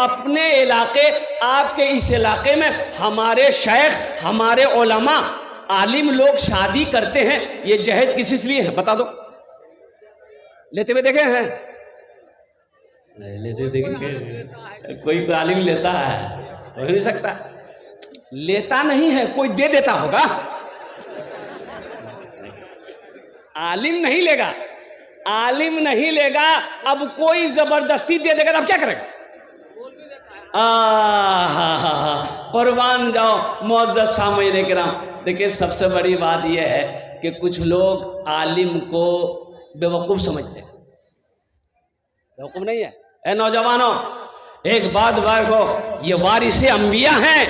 अपने इलाके, आपके इस इलाके में हमारे शेख, हमारे उलमा, आलिम लोग शादी करते हैं, ये जहेज किस लिए है बता दो? लेते हुए देखे हैं? लेते देखे कोई आलिम लेता है? हो नहीं सकता। लेता नहीं है, कोई दे देता होगा। आलिम नहीं लेगा, आलिम नहीं लेगा। अब कोई जबरदस्ती दे देगा तो अब क्या करेगा? कुर्बान जाओ मुअज़्ज़ज़ सामईन किराम। देखिए सबसे बड़ी बात यह है कि कुछ लोग आलिम को बेवकूफ़ समझते हैं। बेवकूफ़ नहीं है। ए नौजवानों, एक बात देखो, ये वारिसे अंबिया हैं,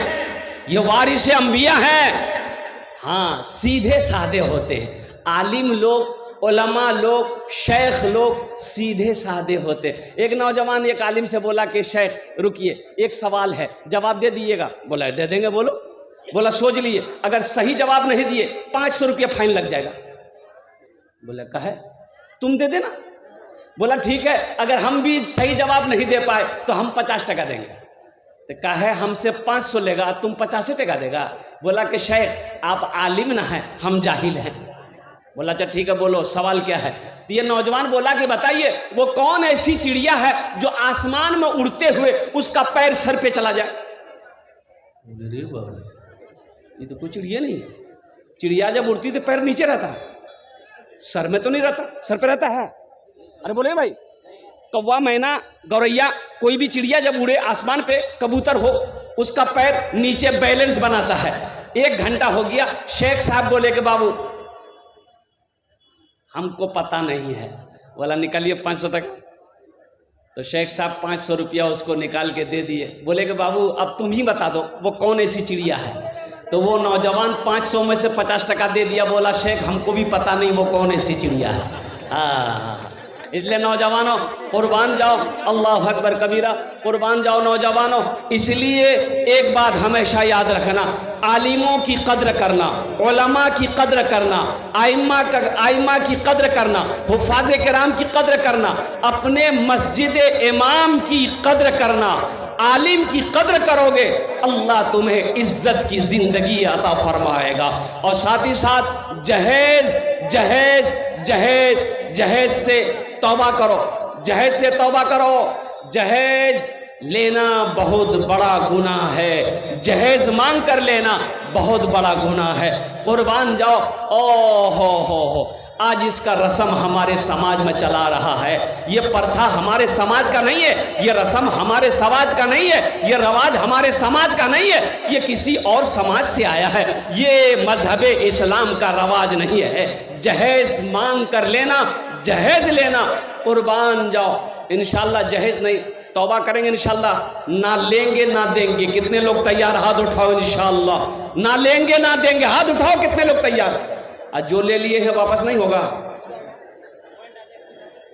ये वारिसे अंबिया हैं। हाँ, सीधे साधे होते हैं आलिम लोग, उलमा लोग, शेख लोग सीधे साधे होते। एक नौजवान एक आलिम से बोला कि शेख रुकिए, एक सवाल है, जवाब दे दीजिएगा। बोला दे देंगे, बोलो। बोला सोच लिए, अगर सही जवाब नहीं दिए 500 रुपया फाइन लग जाएगा। बोला कहे तुम दे देना। बोला ठीक है, अगर हम भी सही जवाब नहीं दे पाए तो हम 50 टका देंगे। तो कहे हमसे 500 लेगा, तुम 50 टका देगा। बोला कि शेख आप आलिम ना हैं, हम जाहिल हैं। बोला अच्छा ठीक है, बोलो सवाल क्या है। तो ये नौजवान बोला कि बताइए वो कौन ऐसी चिड़िया है जो आसमान में उड़ते हुए उसका पैर सर पे चला जाए? ये तो कोई चिड़िया नहीं है। चिड़िया जब उड़ती तो पैर नीचे रहता है, सर में तो नहीं रहता, सर पे रहता है। अरे बोले भाई, कौवा, मैना, गौरैया, कोई भी चिड़िया जब उड़े आसमान पे, कबूतर हो, उसका पैर नीचे बैलेंस बनाता है। 1 घंटा हो गया, शेख साहब बोले कि बाबू हमको पता नहीं है। बोला निकालिए 500 टका। तो शेख साहब 500 रुपया उसको निकाल के दे दिए। बोले कि बाबू अब तुम ही बता दो वो कौन ऐसी चिड़िया है। तो वो नौजवान 500 में से 50 टका दे दिया। बोला शेख हमको भी पता नहीं वो कौन ऐसी चिड़िया है। इसलिए नौजवानों कुर्बान जाओ, अल्लाह अकबर कबीरा, कुर्बान जाओ नौजवानों। इसलिए एक बात हमेशा याद रखना, आलिमों की कद्र करना, उलमा की कद्र करना, आइम्मा की कद्र करना, हुफ़ाज़े किराम की कद्र करना, अपने मस्जिद इमाम की कद्र करना, आलिम की कद्र करोगे अल्लाह तुम्हें इज्जत की ज़िंदगी अता फरमाएगा। और साथ ही साथ जहेज जहेज जहेज जहेज से तौबा करो, जहेज से तौबा करो। जहेज लेना बहुत बड़ा गुनाह है, जहेज मांग कर लेना बहुत बड़ा गुनाह है। कुर्बान जाओ। ओ हो, आज इसका रस्म हमारे समाज में चला रहा है। ये प्रथा हमारे समाज का नहीं है, ये रस्म हमारे समाज का नहीं है, ये रवाज हमारे समाज का नहीं है, ये किसी और समाज से आया है। ये मजहब इस्लाम का रवाज नहीं है। जहेज मांग कर लेना, जहेज लेना। कुर्बान जाओ। इंशाल्लाह जहेज नहीं, तौबा करेंगे इंशाल्लाह। ना लेंगे ना देंगे। कितने लोग तैयार? हाथ उठाओ इंशाल्लाह। ना लेंगे ना देंगे, हाथ उठाओ। कितने लोग तैयार? और जो ले लिए हैं वापस नहीं होगा।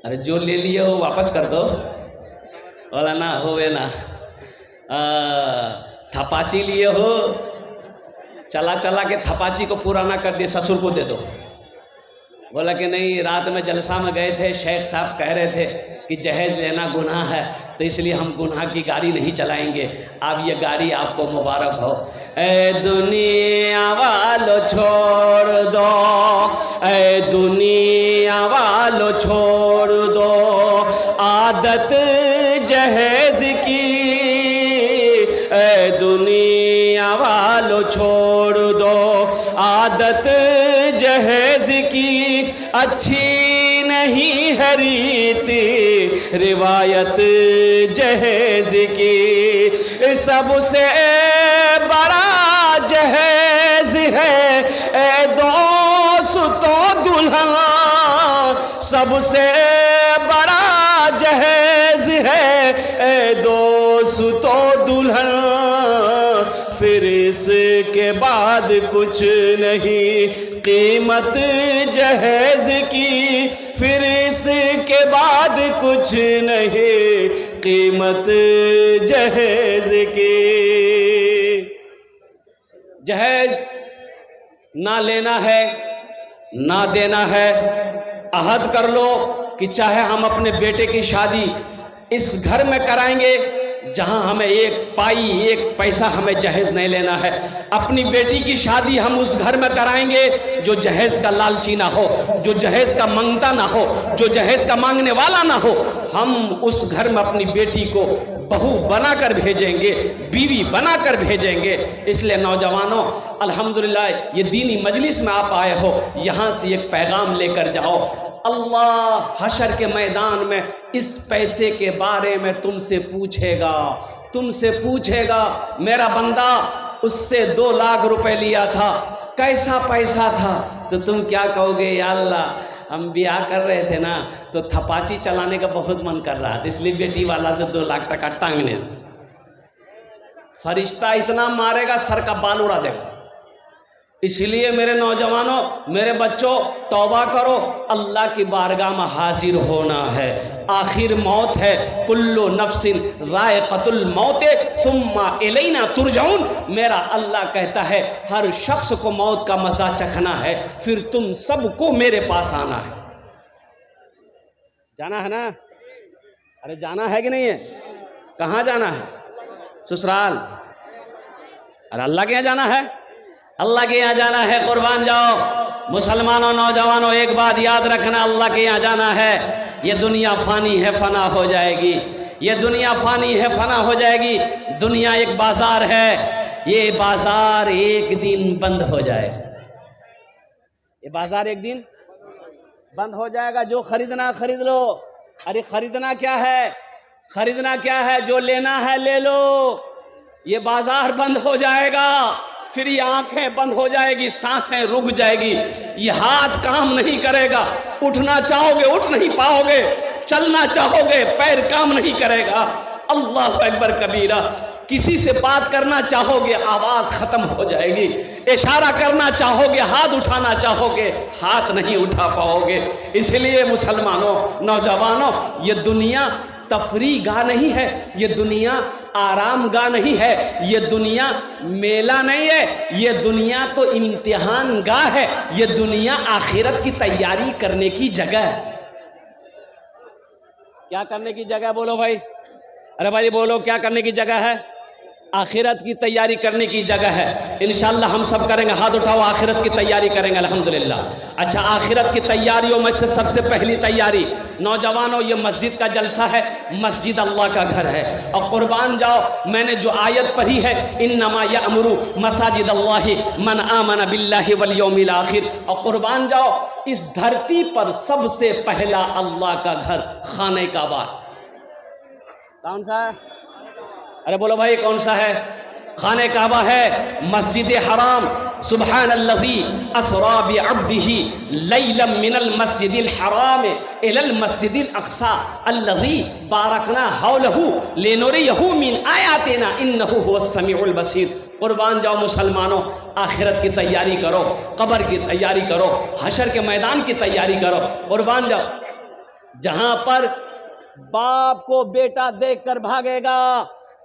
अरे जो ले लिए हो वापस कर दो। बोला ना होवे ना। थपाची लिए हो, चला चला के थपाची को पूरा ना कर दिए, ससुर को दे दो। बोला कि नहीं, रात में जलसा में गए थे, शेख साहब कह रहे थे कि जहेज लेना गुनाह है, तो इसलिए हम गुनाह की गाड़ी नहीं चलाएंगे। अब ये गाड़ी आपको मुबारक हो। ए दुनिया वालों छोड़ दो, ए दुनिया वालों छोड़ दो आदत जहेज की, ए दुनिया वालों छोड़ दो आदत जहेज की। अच्छी नहीं है रीति रिवायत जहेज की, सबसे बड़ा जहेज है ए दोस्तों दुल्हन, सबसे बड़ा जहेज है ए दोस्तों दुल्हन। फिर इसके बाद कुछ नहीं कीमत जहेज की, फिर इसके बाद कुछ नहीं कीमत जहेज की। जहेज ना लेना है ना देना है। अहद कर लो कि चाहे हम अपने बेटे की शादी इस घर में कराएंगे जहां हमें एक पाई एक पैसा हमें जहेज नहीं लेना है। अपनी बेटी की शादी हम उस घर में कराएंगे जो जहेज का लालची ना हो, जो जहेज का मांगता ना हो, जो जहेज का मांगने वाला ना हो। हम उस घर में अपनी बेटी को बहू बनाकर भेजेंगे, बीवी बनाकर भेजेंगे। इसलिए नौजवानों, अल्हम्दुलिल्लाह ये दीनी मजलिस में आप आए हो, यहाँ से एक पैगाम लेकर जाओ। अल्लाह हशर के मैदान में इस पैसे के बारे में तुमसे पूछेगा, तुमसे पूछेगा मेरा बंदा उससे 2 लाख रुपए लिया था, कैसा पैसा था? तो तुम क्या कहोगे? या अल्लाह हम ब्याह कर रहे थे ना तो थपाची चलाने का बहुत मन कर रहा था, इसलिए बेटी वाला से 2 लाख टका टांगने। फरिश्ता इतना मारेगा सर का बाल उड़ा देगा। इसलिए मेरे नौजवानों, मेरे बच्चों, तौबा करो, अल्लाह की बारगाह में हाजिर होना है। आखिर मौत है, कुल्लु नफ्सिन रायक़तुल मौत सुम्मा इलैना तुरजाउन। मेरा अल्लाह कहता है हर शख्स को मौत का मज़ा चखना है, फिर तुम सबको मेरे पास आना है। जाना है ना? अरे जाना है कि नहीं है? कहाँ जाना है? ससुराल। अरे अल्लाह के यहाँ जाना है, अल्लाह के यहाँ जाना है। कुर्बान जाओ मुसलमानों, नौजवानों, एक बात याद रखना, अल्लाह के यहाँ जाना है। ये दुनिया फानी है, फना हो जाएगी। ये दुनिया फानी है, फना हो जाएगी। दुनिया एक बाजार है, ये बाजार एक दिन बंद हो जाएगा। ये बाजार एक दिन बंद हो जाएगा। जो खरीदना खरीद लो। अरे खरीदना क्या है? खरीदना क्या है? जो लेना है ले लो। ये बाजार बंद हो जाएगा, फिर ये आंखें बंद हो जाएगी, सांसें रुक जाएगी, ये हाथ काम नहीं करेगा। उठना चाहोगे उठ नहीं पाओगे, चलना चाहोगे पैर काम नहीं करेगा। अल्लाह अकबर कबीरा। किसी से बात करना चाहोगे आवाज खत्म हो जाएगी, इशारा करना चाहोगे, हाथ उठाना चाहोगे, हाथ नहीं उठा पाओगे। इसलिए मुसलमानों, नौजवानों, ये दुनिया तफरी गाह नहीं है, ये दुनिया आराम गाह नहीं है, ये दुनिया मेला नहीं है, ये दुनिया तो इम्तिहान गाह है। ये दुनिया आखिरत की तैयारी करने की जगह है। क्या करने की जगह? बोलो भाई, अरे भाई बोलो, क्या करने की जगह है? आखिरत की तैयारी करने की जगह है। इंशाअल्लाह हम सब करेंगे, हाथ उठाओ, आखिरत की तैयारी करेंगे अल्हम्दुलिल्लाह। अच्छा, आखिरत की तैयारियों में से सबसे पहली तैयारी, नौजवानों, ये मस्जिद का जलसा है। मस्जिद अल्लाह का घर है। और कुर्बान जाओ, मैंने जो आयत पढ़ी है, इन्नमा यअमुरु मसाजिद अल्लाहि मन आमन बिल्लाहि वल यौमिल आखिर। और कुर्बान जाओ, इस धरती पर सबसे पहला अल्लाह का घर खाने काबा। कौन सा है? अरे बोलो भाई, कौन सा है? खाने काबा है, मस्जिद हराम। सुब्हानल्लज़ी अस्रा बिअब्दिही लैलन मिनल मस्जिदिल हराम इलल मस्जिदिल अक़सा अल्लज़ी बारकना हौलहू लिनुरियहू मिन आयातिना इन्नहू हुवस समीउल बसीर। कुर्बान जाओ मुसलमानों, आखिरत की तैयारी करो, कब्र की तैयारी करो, हशर के मैदान की तैयारी करो। कुर्बान जाओ, जहां पर बाप को बेटा देखकर भागेगा,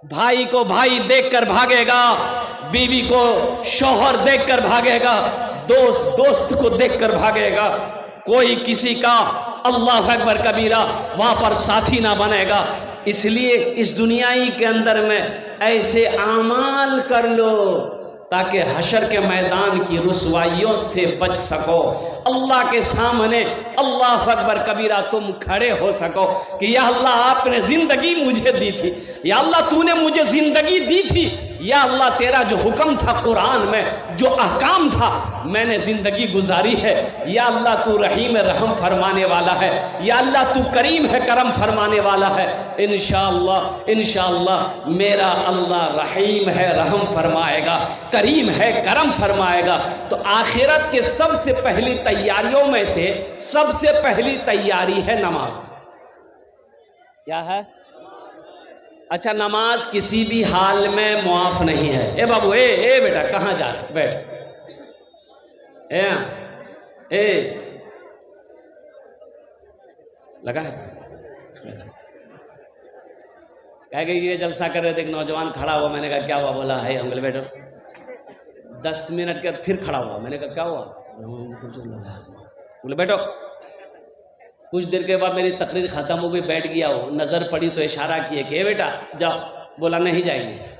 भाई को भाई देखकर भागेगा, बीवी को शौहर देखकर भागेगा, दोस्त दोस्त को देखकर भागेगा, कोई किसी का अल्लाह अकबर कबीरा वहां पर साथी ना बनेगा। इसलिए इस दुनियाई के अंदर में ऐसे आमाल कर लो ताकि हशर के मैदान की रुसवाइयों से बच सको। अल्लाह के सामने अल्लाह अकबर कबीरा तुम खड़े हो सको कि या अल्लाह आपने ज़िंदगी मुझे दी थी, या अल्लाह तूने मुझे ज़िंदगी दी थी, या अल्लाह तेरा जो हुक्म था कुरान में, जो अहकाम था, मैंने ज़िंदगी गुजारी है। या अल्लाह तू रहीम रहम फरमाने वाला है, या अल्लाह तू करीम है करम फरमाने वाला है। इंशाअल्लाह इंशाअल्लाह मेरा अल्लाह रहीम है, रहम फरमाएगा, करीम है, करम फरमाएगा। तो आखिरत के सबसे पहली तैयारियों में से सबसे पहली तैयारी है नमाज। क्या है? अच्छा, नमाज किसी भी हाल में मुआफ नहीं है। ए बाबू, ए बेटा, कहाँ जा रहे? बैठ। ए लगा है? कह गई ये जलसा कर रहे थे, एक नौजवान खड़ा हुआ, मैंने कहा क्या हुआ? बोला है अंकल बैठो। 10 मिनट के फिर खड़ा हुआ, मैंने कहा क्या हुआ? बोले बैठो। कुछ देर के बाद मेरी तकरीर खत्म हो गई, बैठ गया वो, नजर पड़ी तो इशारा किए कि बेटा जाओ। बोला नहीं जाएंगे।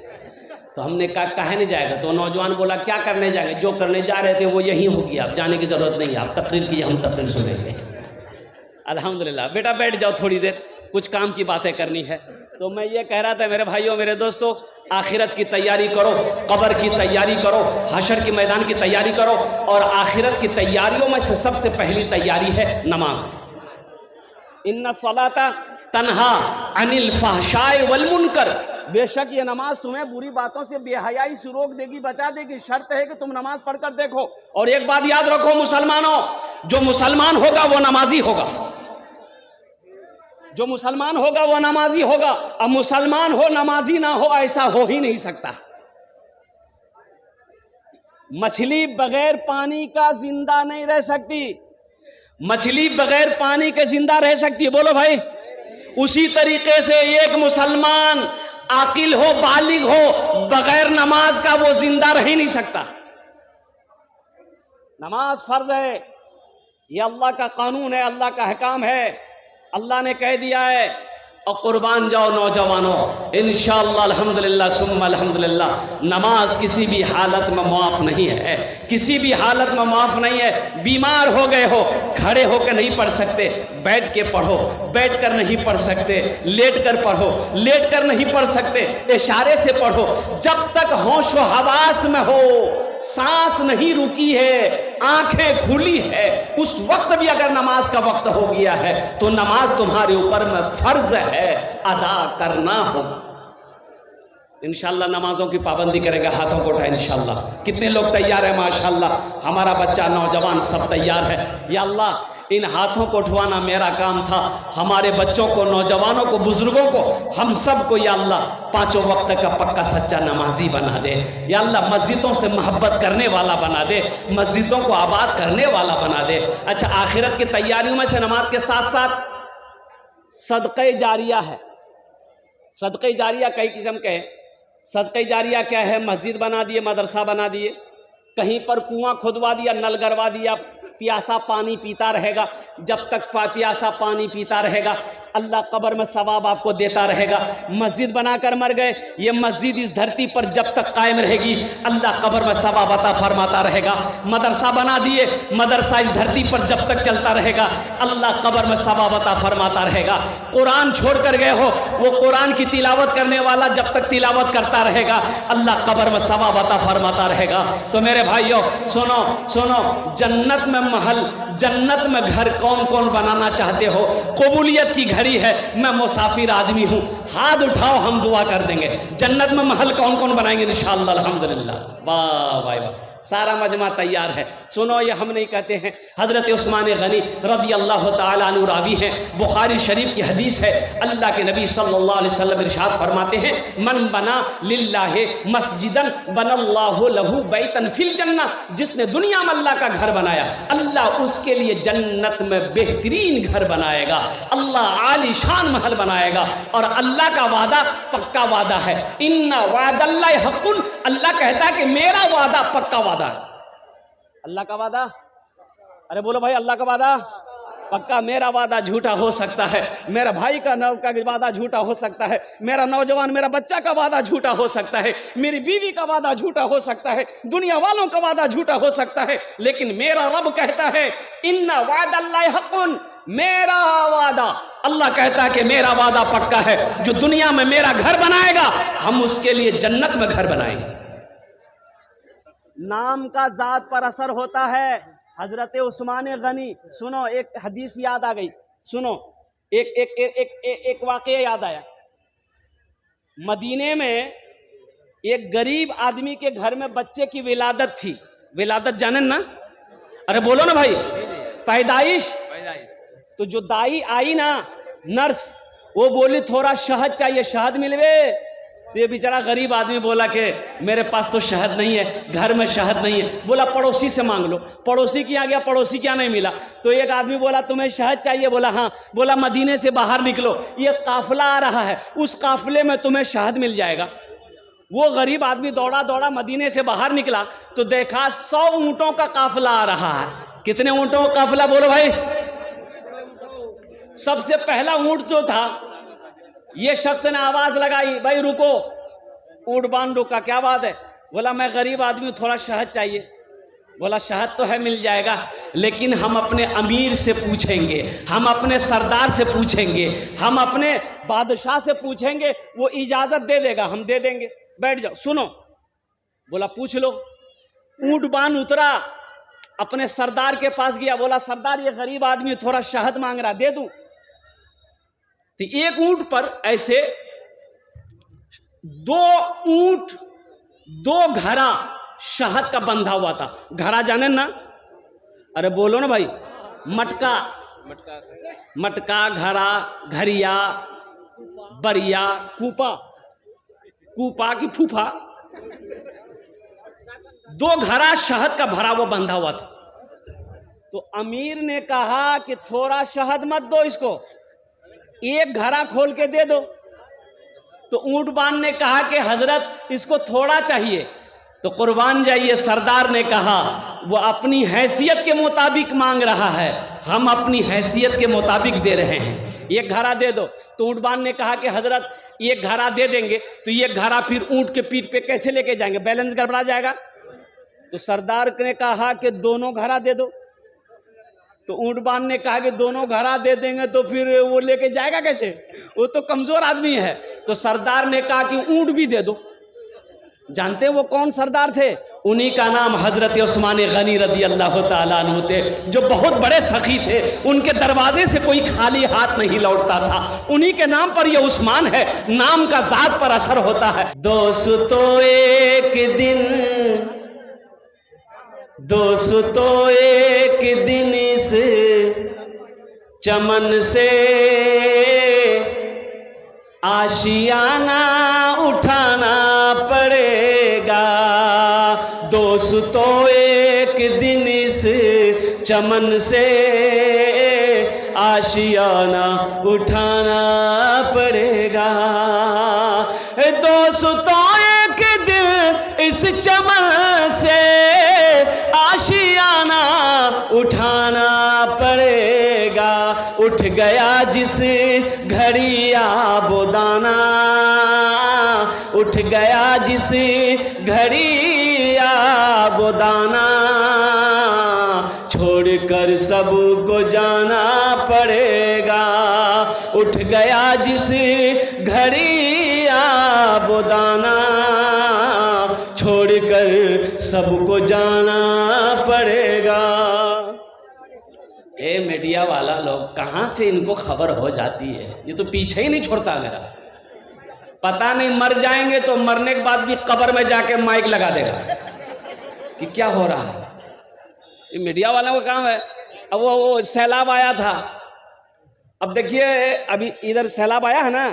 तो हमने कहा काहे नहीं जाएगा? तो नौजवान बोला क्या करने जाएंगे, जो करने जा रहे थे वो यही होगी, आप जाने की ज़रूरत नहीं है, आप तकरीर कीजिए, हम तकरीर सुनेंगे। अल्हम्दुलिल्लाह। बेटा बैठ जाओ, थोड़ी देर कुछ काम की बातें करनी है। तो मैं ये कह रहा था मेरे भाइयों मेरे दोस्तों, आखिरत की तैयारी करो, कब्र की तैयारी करो, हशर के मैदान की तैयारी करो, और आखिरत की तैयारियों में से सबसे पहली तैयारी है नमाज। इन्ना सलाता तन्हा अनिल फहशाए वल मुनकर, बेशक ये नमाज तुम्हें बुरी बातों से, बेहयाई से रोक देगी, बचा देगी। शर्त है कि तुम नमाज पढ़कर देखो। और एक बात याद रखो मुसलमानों, जो मुसलमान होगा वो नमाजी होगा, जो मुसलमान होगा वो नमाजी होगा। अब मुसलमान हो नमाजी ना हो, ऐसा हो ही नहीं सकता। मछली बगैर पानी का जिंदा नहीं रह सकती, मछली बगैर पानी के जिंदा रह सकती है, बोलो भाई। उसी तरीके से एक मुसलमान आकिल हो, बालिग हो, बगैर नमाज का वो जिंदा रह ही नहीं सकता। नमाज फर्ज है, ये अल्लाह का कानून है, अल्लाह का हकाम है, अल्लाह ने कह दिया है। और कुर्बान जाओ नौजवानों, इंशाअल्लाह अल्हम्दुलिल्लाह सुम्मा अल्हम्दुलिल्लाह, नमाज किसी भी हालत में माफ़ नहीं है, किसी भी हालत में माफ़ नहीं है। बीमार हो गए हो, खड़े होकर नहीं पढ़ सकते, बैठ के पढ़ो, बैठ कर नहीं पढ़ सकते, लेट कर पढ़ो, लेट कर नहीं पढ़ सकते, इशारे से पढ़ो। जब तक होश व हवास में हो, सांस नहीं रुकी है, आंखें खुली है, उस वक्त भी अगर नमाज का वक्त हो गया है तो नमाज तुम्हारे ऊपर में फर्ज है, अदा करना होगा। इंशाअल्लाह नमाजों की पाबंदी करेगा, हाथों को उठाए इंशाअल्लाह। कितने लोग तैयार है? माशाअल्लाह, हमारा बच्चा नौजवान सब तैयार है। या अल्लाह, इन हाथों को उठवाना मेरा काम था। हमारे बच्चों को, नौजवानों को, बुजुर्गों को, हम सब को या अल्लाह पांचों वक्त का पक्का सच्चा नमाजी बना दे। या अल्लाह मस्जिदों से मोहब्बत करने वाला बना दे, मस्जिदों को आबाद करने वाला बना दे। अच्छा, आखिरत की तैयारियों में से नमाज के साथ साथ सदक़े जारिया है। सदक़े जारिया कई किस्म के हैं। सदक़े जारिया क्या है? मस्जिद बना दिए, मदरसा बना दिए, कहीं पर कुआं खुदवा दिया, नल गड़वा दिया, प्यासा पानी पीता रहेगा। जब तक प्यासा पानी पीता रहेगा अल्लाह कब्र में सवाब आपको देता रहेगा। मस्जिद बनाकर मर गए, ये मस्जिद इस धरती पर जब तक कायम रहेगी अल्लाह कब्र में सवाब अता फरमाता रहेगा। मदरसा बना दिए, मदरसा इस धरती पर जब तक चलता रहेगा अल्लाह कब्र में सवाब अता फरमाता रहेगा। कुरान छोड़ कर गए हो, वो कुरान की तिलावत करने वाला जब तक तिलावत करता रहेगा अल्लाह कब्र में सवाब अता फरमाता रहेगा। तो मेरे भाइयों सुनो सुनो, जन्नत में महल, जन्नत में घर कौन कौन बनाना चाहते हो? कबूलियत की घड़ी है, मैं मुसाफिर आदमी हूं, हाथ उठाओ, हम दुआ कर देंगे। जन्नत में महल कौन कौन बनाएंगे? इंशाअल्लाह अल्हम्दुलिल्लाह। वाह वाह वाह, सारा मजमा तैयार है। सुनो, ये हम नहीं कहते हैं, हजरत उस्मान गनी रज़ी अल्लाह ताला अन्हु रावी हैं, बुखारी शरीफ की हदीस है। अल्लाह के नबी सल्लल्लाहु अलैहि वसल्लम इरशाद फरमाते हैं, मन बना लिल्लाहि मस्जिदन बनल्लाहु लहू बैतन फिल जन्नह, जिसने दुनिया में अल्लाह का घर बनाया अल्लाह उसके लिए जन्नत में बेहतरीन घर बनाएगा, अल्लाह आलीशान महल बनाएगा। और अल्लाह का वादा पक्का वादा है, इन्ना वादल्लाहि हक़्क़ुन, अल्लाह कहता है कि मेरा वादा पक्का वादा है। अल्लाह का वादा, अरे बोलो भाई, अल्लाह का वादा पक्का। मेरा वादा झूठा हो सकता है, मेरा भाई का वादा झूठा हो सकता है, मेरा नौजवान, मेरा बच्चा का वादा झूठा हो सकता है, मेरी बीवी का वादा झूठा हो सकता है, दुनिया वालों का वादा झूठा हो सकता है, लेकिन मेरा रब कहता है इन्ना वादल्लाहि हक़्क़ुन, मेरा वादा, अल्लाह कहता है कि मेरा वादा पक्का है। जो दुनिया में मेरा घर बनाएगा हम उसके लिए जन्नत में घर बनाएंगे। नाम का जात पर असर होता है। हजरत उस्मान गनी, सुनो एक हदीस याद आ गई, सुनो एक एक एक एक, एक वाक़या याद आया। मदीने में एक गरीब आदमी के घर में बच्चे की विलादत थी। विलादत जाने ना? अरे बोलो ना भाई, पैदाइश। तो जो दाई आई ना, नर्स, वो बोली थोड़ा शहद चाहिए, शहद मिलवे। तो ये बेचारा गरीब आदमी बोला कि मेरे पास तो शहद नहीं है, घर में शहद नहीं है। बोला पड़ोसी से मांग लो। पड़ोसी के यहाँ गया, पड़ोसी के यहाँ नहीं मिला। तो एक आदमी बोला तुम्हें शहद चाहिए? बोला हाँ। बोला मदीने से बाहर निकलो, ये काफिला आ रहा है, उस काफिले में तुम्हें शहद मिल जाएगा। वो गरीब आदमी दौड़ा दौड़ा मदीने से बाहर निकला तो देखा 100 ऊँटों का काफिला आ रहा है। कितने ऊँटों का काफिला? बोलो भाई। सबसे पहला ऊँट जो था ये शख्स ने आवाज लगाई, भाई रुको। ऊँटबान रुका, क्या बात है? बोला मैं गरीब आदमी हूँ, थोड़ा शहद चाहिए। बोला शहद तो है, मिल जाएगा, लेकिन हम अपने अमीर से पूछेंगे, हम अपने सरदार से पूछेंगे, हम अपने बादशाह से पूछेंगे, वो इजाजत दे देगा, हम दे देंगे। बैठ जाओ, सुनो। बोला पूछ लो। ऊँटबान उतरा, अपने सरदार के पास गया, बोला सरदार ये गरीब आदमी थोड़ा शहद मांग रहा, दे दूं? तो एक ऊँट पर ऐसे 2 ऊँट 2 घड़ा शहद का बंधा हुआ था। घड़ा जाने ना? अरे बोलो ना भाई। मटका, मटका, घड़ा, घड़िया, बरिया, कूपा, कूपा की फूफा, 2 घड़ा शहद का भरा वो बंधा हुआ था। तो अमीर ने कहा कि थोड़ा शहद मत दो इसको, एक घड़ा खोल के दे दो। तो ऊँटबान ने कहा कि हजरत इसको थोड़ा चाहिए। तो कुर्बान जाइए, सरदार ने कहा वो अपनी हैसियत के मुताबिक मांग रहा है, हम अपनी हैसियत के मुताबिक दे रहे हैं, एक घड़ा दे दो। तो ऊँटबान ने कहा कि हजरत एक घड़ा दे देंगे तो ये घड़ा फिर ऊँट के पीठ पे कैसे लेके जाएंगे, बैलेंस गड़बड़ा जाएगा। तो सरदार ने कहा कि दोनों घड़ा दे दो। तो ऊँटबान ने कहा कि दोनों घड़ा दे देंगे तो फिर वो लेके जाएगा कैसे, वो तो कमजोर आदमी है। तो सरदार ने कहा कि ऊँट भी दे दो। जानते वो कौन सरदार थे? उन्हीं का नाम हजरत उस्मान गनी रदी अल्लाह ताला अन्हु थे, जो बहुत बड़े सखी थे। उनके दरवाजे से कोई खाली हाथ नहीं लौटता था। उन्हीं के नाम पर ये उस्मान है, नाम का जात पर असर होता है। दोस्तों एक दिन इस चमन से आशियाना उठाना पड़ेगा। दोस्तों एक दिन इस चमन से आशियाना उठाना पड़ेगा। दोस्तों एक दिन इस चमन से आशियाना उठाना पड़ेगा। उठ गया जिस घड़ी वो दाना, उठ गया जिस घड़ी वो दाना, छोड़कर सबको जाना पड़ेगा। उठ गया जिस घड़ी वो दाना, छोड़कर सबको जाना पड़ेगा। ये मीडिया वाला लोग कहाँ से इनको खबर हो जाती है, ये तो पीछे ही नहीं छोड़ता मेरा। पता नहीं मर जाएंगे तो मरने के बाद भी कब्र में जाके माइक लगा देगा कि क्या हो रहा है। ये मीडिया वालों का काम है। अब वो सैलाब आया था, अब देखिए अभी इधर सैलाब आया है ना,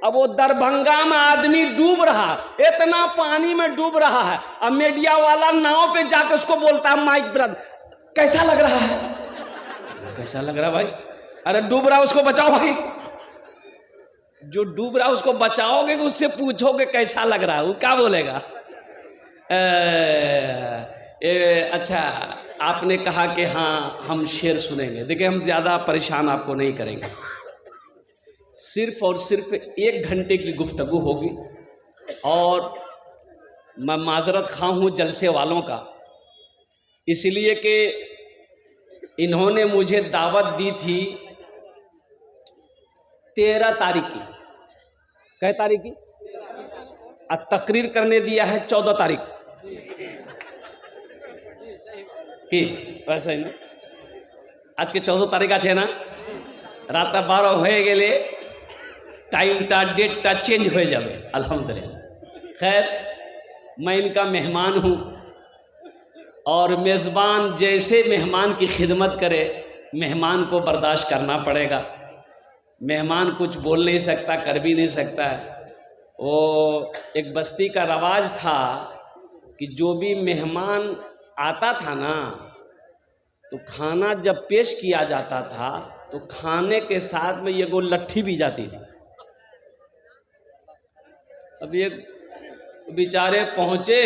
अब वो दरभंगा में आदमी डूब रहा, इतना पानी में डूब रहा है। अब मीडिया वाला नाव पे जाके उसको बोलता है माइक पर, कैसा लग रहा है? कैसा लग रहा है भाई? अरे डूब रहा उसको बचाओ भाई। जो डूब रहा उसको बचाओगे कि उससे पूछोगे कैसा लग रहा है, वो क्या बोलेगा? अच्छा आपने कहा कि हाँ हम शेर सुनेंगे। देखिए हम ज़्यादा परेशान आपको नहीं करेंगे, सिर्फ और सिर्फ 1 घंटे की गुफ्तगू होगी। और मैं माजरत खां हूँ जलसे वालों का, इसलिए कि इन्होंने मुझे दावत दी थी 13 तारीख की। कै तारीख की? और तकरीर करने दिया है 14 तारीख की। वैसे ही ना आज के 14 तारीख আছে ना, রাত 12 হয়ে গেলে টাইমটা डेटটা चेंज हो जाए। अल्हम्दुलिल्लाह। खैर मैं इनका मेहमान हूँ और मेज़बान जैसे मेहमान की खिदमत करे मेहमान को बर्दाश्त करना पड़ेगा। मेहमान कुछ बोल नहीं सकता, कर भी नहीं सकता है। वो एक बस्ती का रवाज था कि जो भी मेहमान आता था ना तो खाना जब पेश किया जाता था तो खाने के साथ में ये गो लट्ठी भी जाती थी। अब ये बेचारे पहुँचे,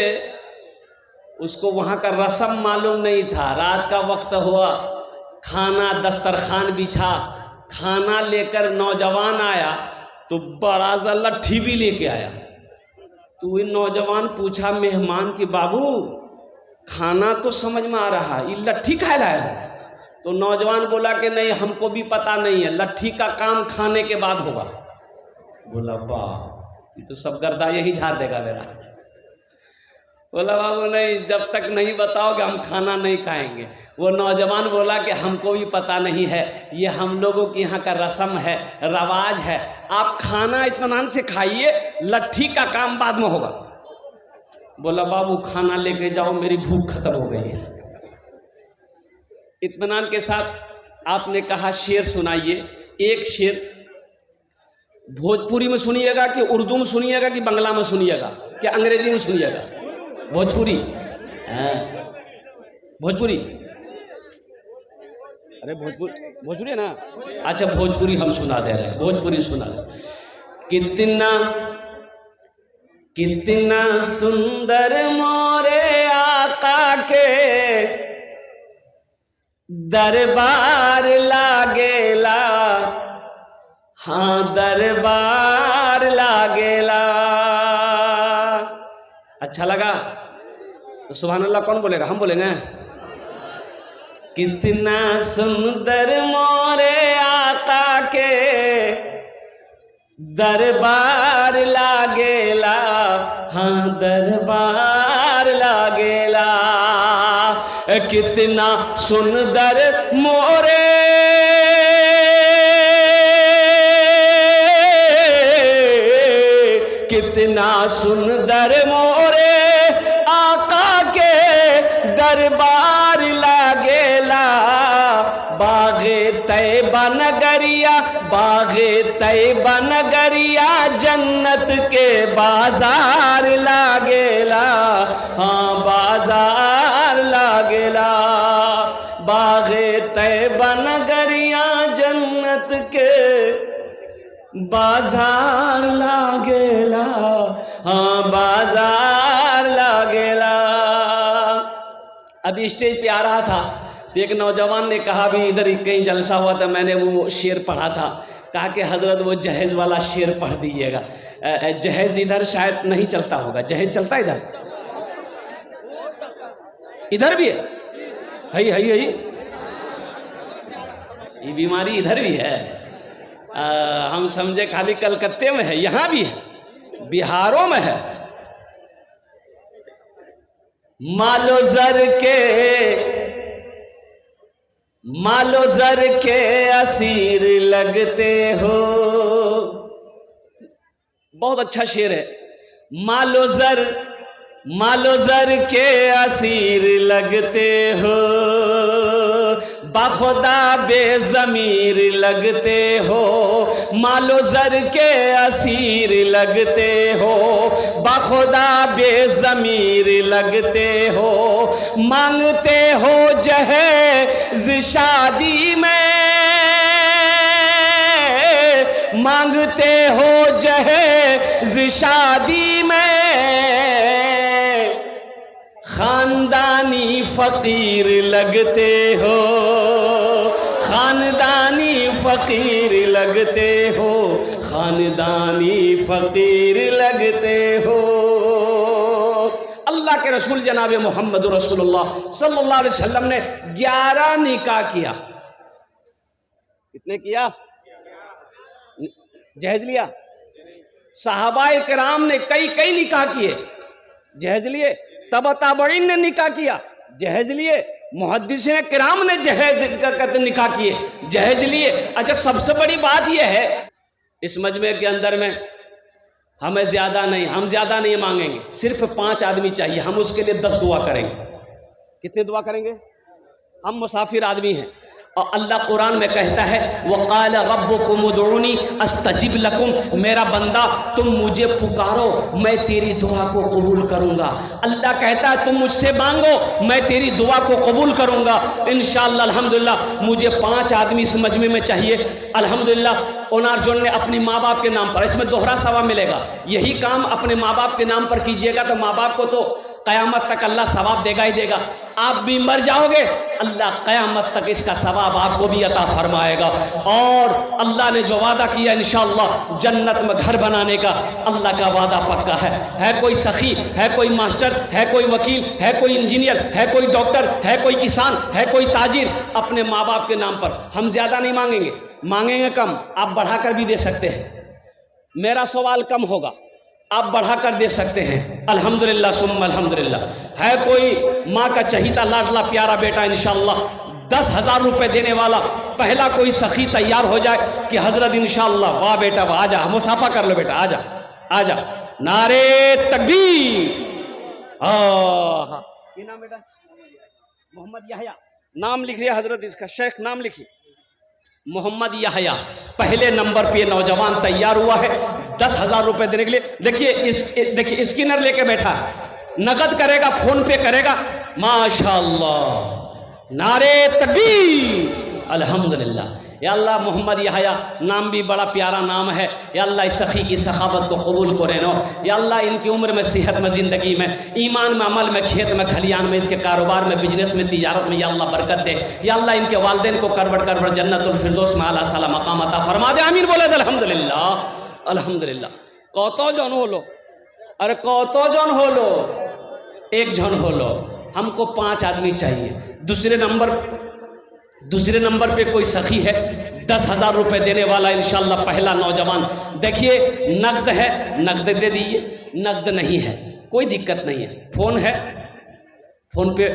उसको वहाँ का रस्म मालूम नहीं था। रात का वक्त हुआ, खाना दस्तरखान बिछा, खाना लेकर नौजवान आया, तो बड़ा सा लट्ठी भी लेके आया। तो ये नौजवान पूछा मेहमान कि बाबू खाना तो समझ में आ रहा, ये लट्ठी खाए लाया? तो नौजवान बोला कि नहीं, हमको भी पता नहीं है, लट्ठी का काम खाने के बाद होगा। बोला वाह, ये तो सब गर्दा यही झाड़ देगा मेरा। बोला बाबू नहीं, जब तक नहीं बताओगे हम खाना नहीं खाएंगे। वो नौजवान बोला कि हमको भी पता नहीं है, ये हम लोगों के यहाँ का रस्म है, रवाज है, आप खाना इत्मीनान से खाइए, लट्ठी का काम बाद में होगा। बोला बाबू खाना लेके जाओ, मेरी भूख खत्म हो गई है। इत्मीनान के साथ आपने कहा शेर सुनाइए। एक शेर भोजपुरी में सुनिएगा कि उर्दू में सुनिएगा कि बंगला में सुनिएगा कि अंग्रेजी में सुनिएगा? भोजपुरी। भोजपुरी, अरे भोजपुरी है ना? अच्छा भोजपुरी हम सुना दे रहे हैं, भोजपुरी सुना दे। कितना सुंदर मोरे आका के दरबार लागेला, हाँ दरबार लागेला। अच्छा लगा तो सुभान अल्लाह कौन बोलेगा? हम बोलेंगे। कितना सुंदर मोरे आका के दरबार लागेला, हाँ दरबार लागेला। कितना सुंदर मोरे कितना सुंदर मोरे आका के दरबार लागेला। बागे तैबा नगरिया, बागे तैबा नगरिया जन्नत के बाजार लागेला, हाँ बाजार लागेला। बागे तैबा नगरिया जन्नत के बाजार लागेला, हाँ बाजार लागेला। अभी स्टेज पे आ रहा था तो एक नौजवान ने कहा, भी इधर कहीं जलसा हुआ था, मैंने वो शेर पढ़ा था, कहा कि हजरत वो जहेज वाला शेर पढ़ दीजिएगा। जहेज इधर शायद नहीं चलता होगा, जहेज चलता इधर? इधर भी है ये बीमारी इधर भी है। हम समझे खाली कलकत्ते में है, यहाँ भी है, बिहारों में है। मालो जर के असीर लगते हो। बहुत अच्छा शेर है। मालो जर के असीर लगते हो, बाखुदा बेज़मीर लगते हो। मालो जर के असीर लगते हो, बाखुदा बेज़मीर लगते हो। मांगते हो जहेज़ शादी में, मांगते हो जहेज़ शादी में। खानदानी फकीर लगते हो, खानदानी फकीर लगते हो, खानदानी फकीर लगते हो। अल्लाह के रसूल जनाब मोहम्मद रसूलुल्लाह सल्लल्लाहु अलैहि वसल्लम ने 11 निकाह किया। कितने किया? जहेज लिया? सहाबाए किराम ने कई निकाह किए, जहेज लिए। तबा ताबईन ने निकाह किया, जहेज लिए। मुहद्दिसीन किराम ने जहेज का निकाह किए, जहेज लिए। अच्छा सबसे बड़ी बात यह है, इस मजमे के अंदर में हमें ज़्यादा नहीं मांगेंगे, सिर्फ 5 आदमी चाहिए। हम उसके लिए 10 दुआ करेंगे। कितने दुआ करेंगे? हम मुसाफिर आदमी हैं और अल्लाह कुरान में कहता है वक़ाल रब्बुकुम उदऊनी अस्तजिब लकुम, मेरा बंदा तुम मुझे पुकारो मैं तेरी दुआ को कबूल करूँगा। अल्लाह कहता है तुम मुझसे मांगो मैं तेरी दुआ को कबूल करूँगा इंशाअल्लाह। अल्हम्दुलिल्लाह मुझे 5 आदमी इस मजमे में चाहिए। अल्हम्दुलिल्लाह ओनार जोन ने अपनी माँ बाप के नाम पर, इसमें दोहरा सवाब मिलेगा। यही काम अपने माँ बाप के नाम पर कीजिएगा तो माँ बाप को तो क़यामत तक अल्लाह सवाब देगा ही देगा। आप भी मर जाओगे, अल्लाह क़यामत तक इसका सवाब आपको भी अता फरमाएगा। और अल्लाह ने जो वादा किया इंशाअल्लाह जन्नत में घर बनाने का, अल्लाह का वादा पक्का है कोई सखी, है कोई मास्टर, है कोई वकील, है कोई इंजीनियर, है कोई डॉक्टर, है कोई किसान, है कोई ताजिर, अपने माँ बाप के नाम पर हम ज़्यादा नहीं मांगेंगे, मांगेंगे कम, आप बढ़ाकर भी दे सकते हैं। मेरा सवाल कम होगा, आप बढ़ाकर दे सकते हैं। अल्हम्दुलिल्लाह सुम्मा अल्हम्दुलिल्लाह। है कोई माँ का चहीता लाडला प्यारा बेटा इंशाअल्लाह 10,000 रुपये देने वाला, पहला कोई सखी तैयार हो जाए कि हजरत इंशाअल्लाह, वाह बेटा वाह, आजा मुसाफा कर लो बेटा, आजा आजा, नारे तकबीर। हाँ, ये नाम बेटा मोहम्मद याहया, नाम लिख लिया हजरत, इसका शेख नाम लिखिए मोहम्मद याहया। पहले नंबर पे नौजवान तैयार हुआ है 10,000 रुपए देने के लिए। देखिए स्कैनर लेके बैठा, नकद करेगा, फोन पे करेगा, माशाअल्लाह, नारे तकबीर, अल्हम्दुलिल्लाह। या अल्लाह मोहम्मद याहया नाम भी बड़ा प्यारा नाम है। या अल्लाह इस सखी की सखावत को कबूल करे नो। या अल्लाह इनकी उम्र में, सेहत में, ज़िंदगी में, ईमान में, अमल में, खेत में, खलियान में, इसके कारोबार में, बिजनेस में, तिजारत में, या अल्लाह बरकत दे। या अल्लाह इनके वालिदैन को करवट जन्नतुल फिरदौस में आला साला मकाम अता फरमा दे। आमीन बोले अल्हम्दुलिल्लाह अल्हम्दुलिल्लाह। कतो जन होलो, अरे कतो जन होलो, एक जन होलो, हमको 5 आदमी चाहिए। दूसरे नंबर पे कोई सखी है 10,000 रुपये देने वाला इंशाअल्लाह, पहला नौजवान। देखिए नकद है, नकद दे दीजिए, नकद नहीं है कोई दिक्कत नहीं है। फोन है, फोन पे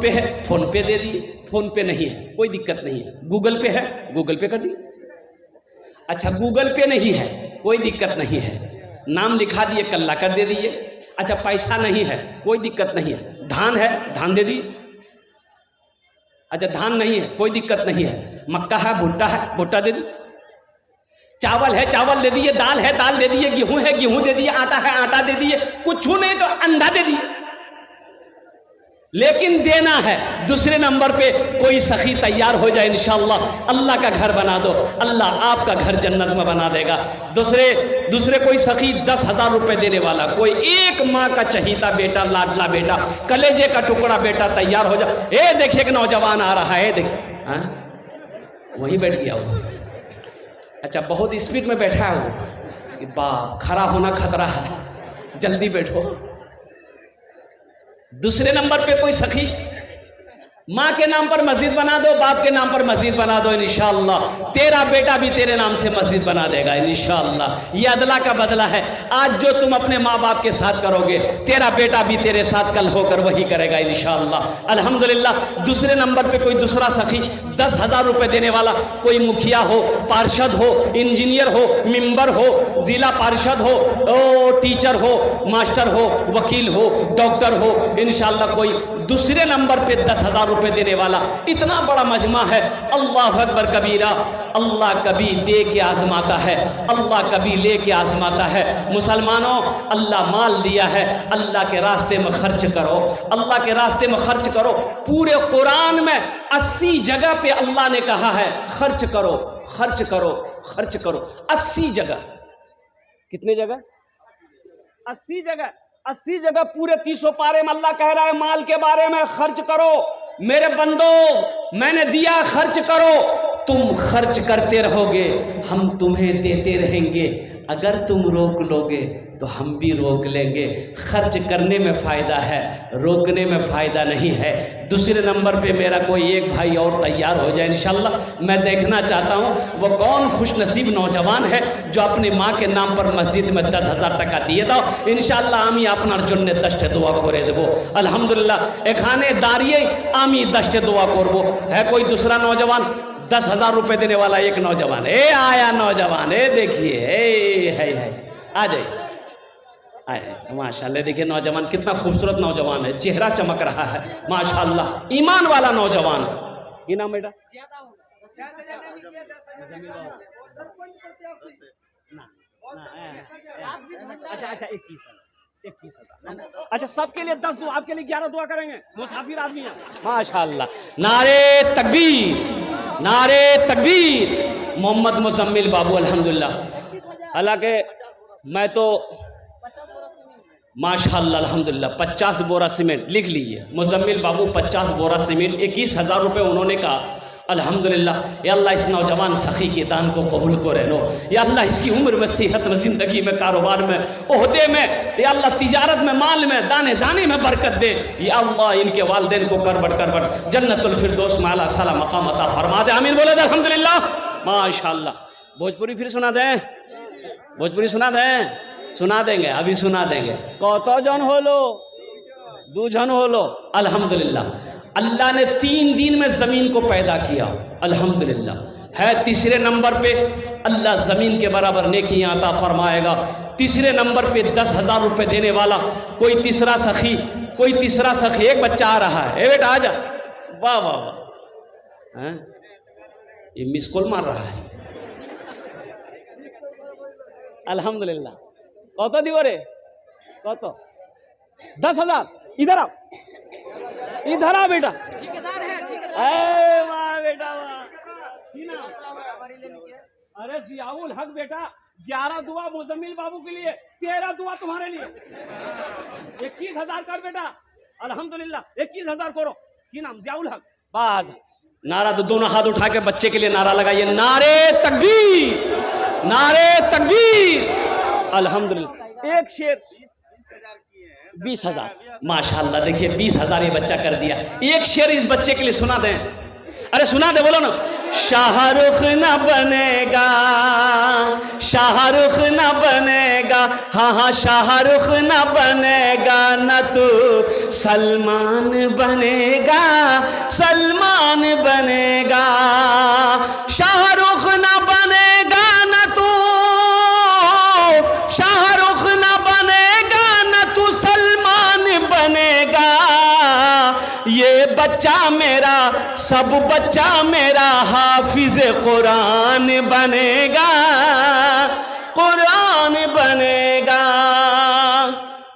है, फोन पे दे दिए, फोन पे नहीं है कोई दिक्कत नहीं है। गूगल पे है, गूगल पे कर दिए। अच्छा गूगल पे नहीं है कोई दिक्कत नहीं है, नाम लिखा दिए, कल्ला कर दे दिए। अच्छा पैसा नहीं है कोई दिक्कत नहीं है। धान है, धान दे दिए। अच्छा धान नहीं है कोई दिक्कत नहीं है। मक्का है, भुट्टा है, भुट्टा दे दी। चावल है, चावल दे दिए। दाल है, दाल दे दिए। गेहूं है, गेहूं दे दिए। आटा है, आटा दे दिए। कुछ नहीं तो अंडा दे दिए, लेकिन देना है। दूसरे नंबर पे कोई सखी तैयार हो जाए इंशाअल्लाह, अल्लाह का घर बना दो, अल्लाह आपका घर जन्नत में बना देगा। दूसरे कोई सखी 10,000 रुपये देने वाला, कोई एक माँ का चहीता बेटा, लाडला बेटा, कलेजे का टुकड़ा बेटा तैयार हो जाए। ये देखिए एक नौजवान आ रहा है, देखिए हाँ वहीं बैठ गया वो। अच्छा बहुत स्पीड में बैठा है वो, बाप खड़ा होना खतरा है, जल्दी बैठो। दूसरे नंबर पे कोई सखी, माँ के नाम पर मस्जिद बना दो, बाप के नाम पर मस्जिद बना दो, इंशाअल्लाह तेरा बेटा भी तेरे नाम से मस्जिद बना देगा इंशाअल्लाह। ये अदला का बदला है। आज जो तुम अपने माँ बाप के साथ करोगे, तेरा बेटा भी तेरे साथ कल होकर वही करेगा इंशाअल्लाह। अल्हम्दुलिल्लाह। दूसरे नंबर पे कोई दूसरा सखी 10,000 रुपये देने वाला, कोई मुखिया हो, पार्षद हो, इंजीनियर हो, मेंबर हो, जिला पार्षद हो, टीचर हो, मास्टर हो, वकील हो, डॉक्टर हो, इंशाअल्लाह कोई दूसरे नंबर पे 10,000 रुपये देने वाला। इतना बड़ा मजमा है। अल्लाह अकबर कबीरा। अल्लाह कभी दे के आजमाता है, अल्लाह कभी ले के आजमाता है। मुसलमानों अल्लाह माल दिया है, अल्लाह के रास्ते में खर्च करो, अल्लाह के रास्ते में खर्च करो। पूरे कुरान में 80 जगह पे अल्लाह ने कहा है खर्च करो, खर्च करो, खर्च करो। 80 जगह, कितने जगह? 80 जगह। 80 जगह पूरे 30 पारे में अल्लाह कह रहा है माल के बारे में, खर्च करो मेरे बंदो, मैंने दिया खर्च करो। तुम खर्च करते रहोगे, हम तुम्हें देते रहेंगे। अगर तुम रोक लोगे तो हम भी रोक लेंगे। खर्च करने में फ़ायदा है, रोकने में फ़ायदा नहीं है। दूसरे नंबर पे मेरा कोई एक भाई और तैयार हो जाए इंशाअल्लाह। मैं देखना चाहता हूँ वो कौन खुशनसीब नौजवान है जो अपनी माँ के नाम पर मस्जिद में 10,000 टाका दिए दो। इंशाअल्लाह आमी আপনার জন্য 10টা দোয়া করে দেব। अल्हम्दुलिल्लाह এখানে দাঁড়িয়ে আমি 10টা দোয়া করব। है कोई दूसरा नौजवान? 10,000 रुपये देने वाला एक नौजवान। आया नौजवान, देखिए है आ जाइए, आए माशाल्लाह। देखिए नौजवान कितना खूबसूरत नौजवान है, चेहरा चमक रहा है माशाल्लाह, ईमान वाला नौजवान। ये नाम बेटा अच्छा 21। अच्छा सबके लिए 10 दुआ, आपके लिए 11 दुआ करेंगे, मुसाफिर आदमी है माशाल्लाह। नारे तकबीर, नारे तकबीर, मोहम्मद मुजम्मिल बाबू अल्हम्दुलिल्लाह। हालांकि मैं तो माशाअल्लाह अल्हम्दुलिल्लाह 50 बोरा सीमेंट लिख लीजिए, मुजम्मिल बाबू 50 बोरा सीमेंट 21,000 रुपये उन्होंने कहा। अल्हम्दुलिल्लाह, या अल्लाह इस नौजवान सखी के दान को कबूल को रहनो, या अल्लाह इसकी उम्र में, सेहत में, ज़िंदगी में, कारोबार में, ओहदे में, या अल्लाह तिजारत में, माल में, दाने दाने में बरकत दे। या अल्लाह इनके वालिदैन को करबट करबट जन्नतुल फिरदौस में आला साला मकाम अता फरमा दे। आमीन बोले अल्हम्दुलिल्लाह माशाअल्लाह। भोजपुरी फिर सुना दें, भोजपुरी सुना दें, सुना देंगे, अभी सुना देंगे। कौतो जन हो लो, 2 जन हो लो। अल्हम्दुलिल्लाह अल्लाह ने 3 दिन में ज़मीन को पैदा किया, अल्हम्दुलिल्लाह। है तीसरे नंबर पे अल्लाह ज़मीन के बराबर नेकियां अता फरमाएगा। तीसरे नंबर पे 10,000 रुपये देने वाला कोई तीसरा सखी, कोई तीसरा सखी। एक बच्चा आ रहा है, ए बेटा आ जा, वाह वाह वाह, हैं ये मिस कॉल मार रहा है, अल्हम्दुलिल्लाह। कौतो दिवो रे, कौतो 10,000, इधर आओ, इधर आ बेटा, वाह बेटा वाह। अरे जियाउल हक बेटा, 11 दुआ मुजम्मिल बाबू के लिए, 13 दुआ तुम्हारे लिए। 21,000 कर बेटा, अल्हम्दुलिल्लाह 21,000 करो। की नाम? जियाउल हक। बाज नारा तो दोनों हाथ उठा के बच्चे के लिए नारा लगाइए, नारे तकबीर, नारे तकबीर। अल्हम्दुलिल्लाह। एक शेर 20,000 माशाअल्लाह। देखिए 20,000 ये बच्चा कर दिया। एक शेर इस बच्चे के लिए सुना दें, अरे सुना दे, बोलो ना। शाहरुख न बनेगा, शाहरुख न बनेगा, हाँ हाँ शाहरुख न बनेगा, न तू सलमान बनेगा, सलमान बनेगा। शाहरुख न बनेगा, न तू शाहरुख न बनेगा, न तू सलमान बनेगा। ये बच्चा मेरा, सब बच्चा मेरा हाफिज कुरान बनेगा, कुरान बनेगा।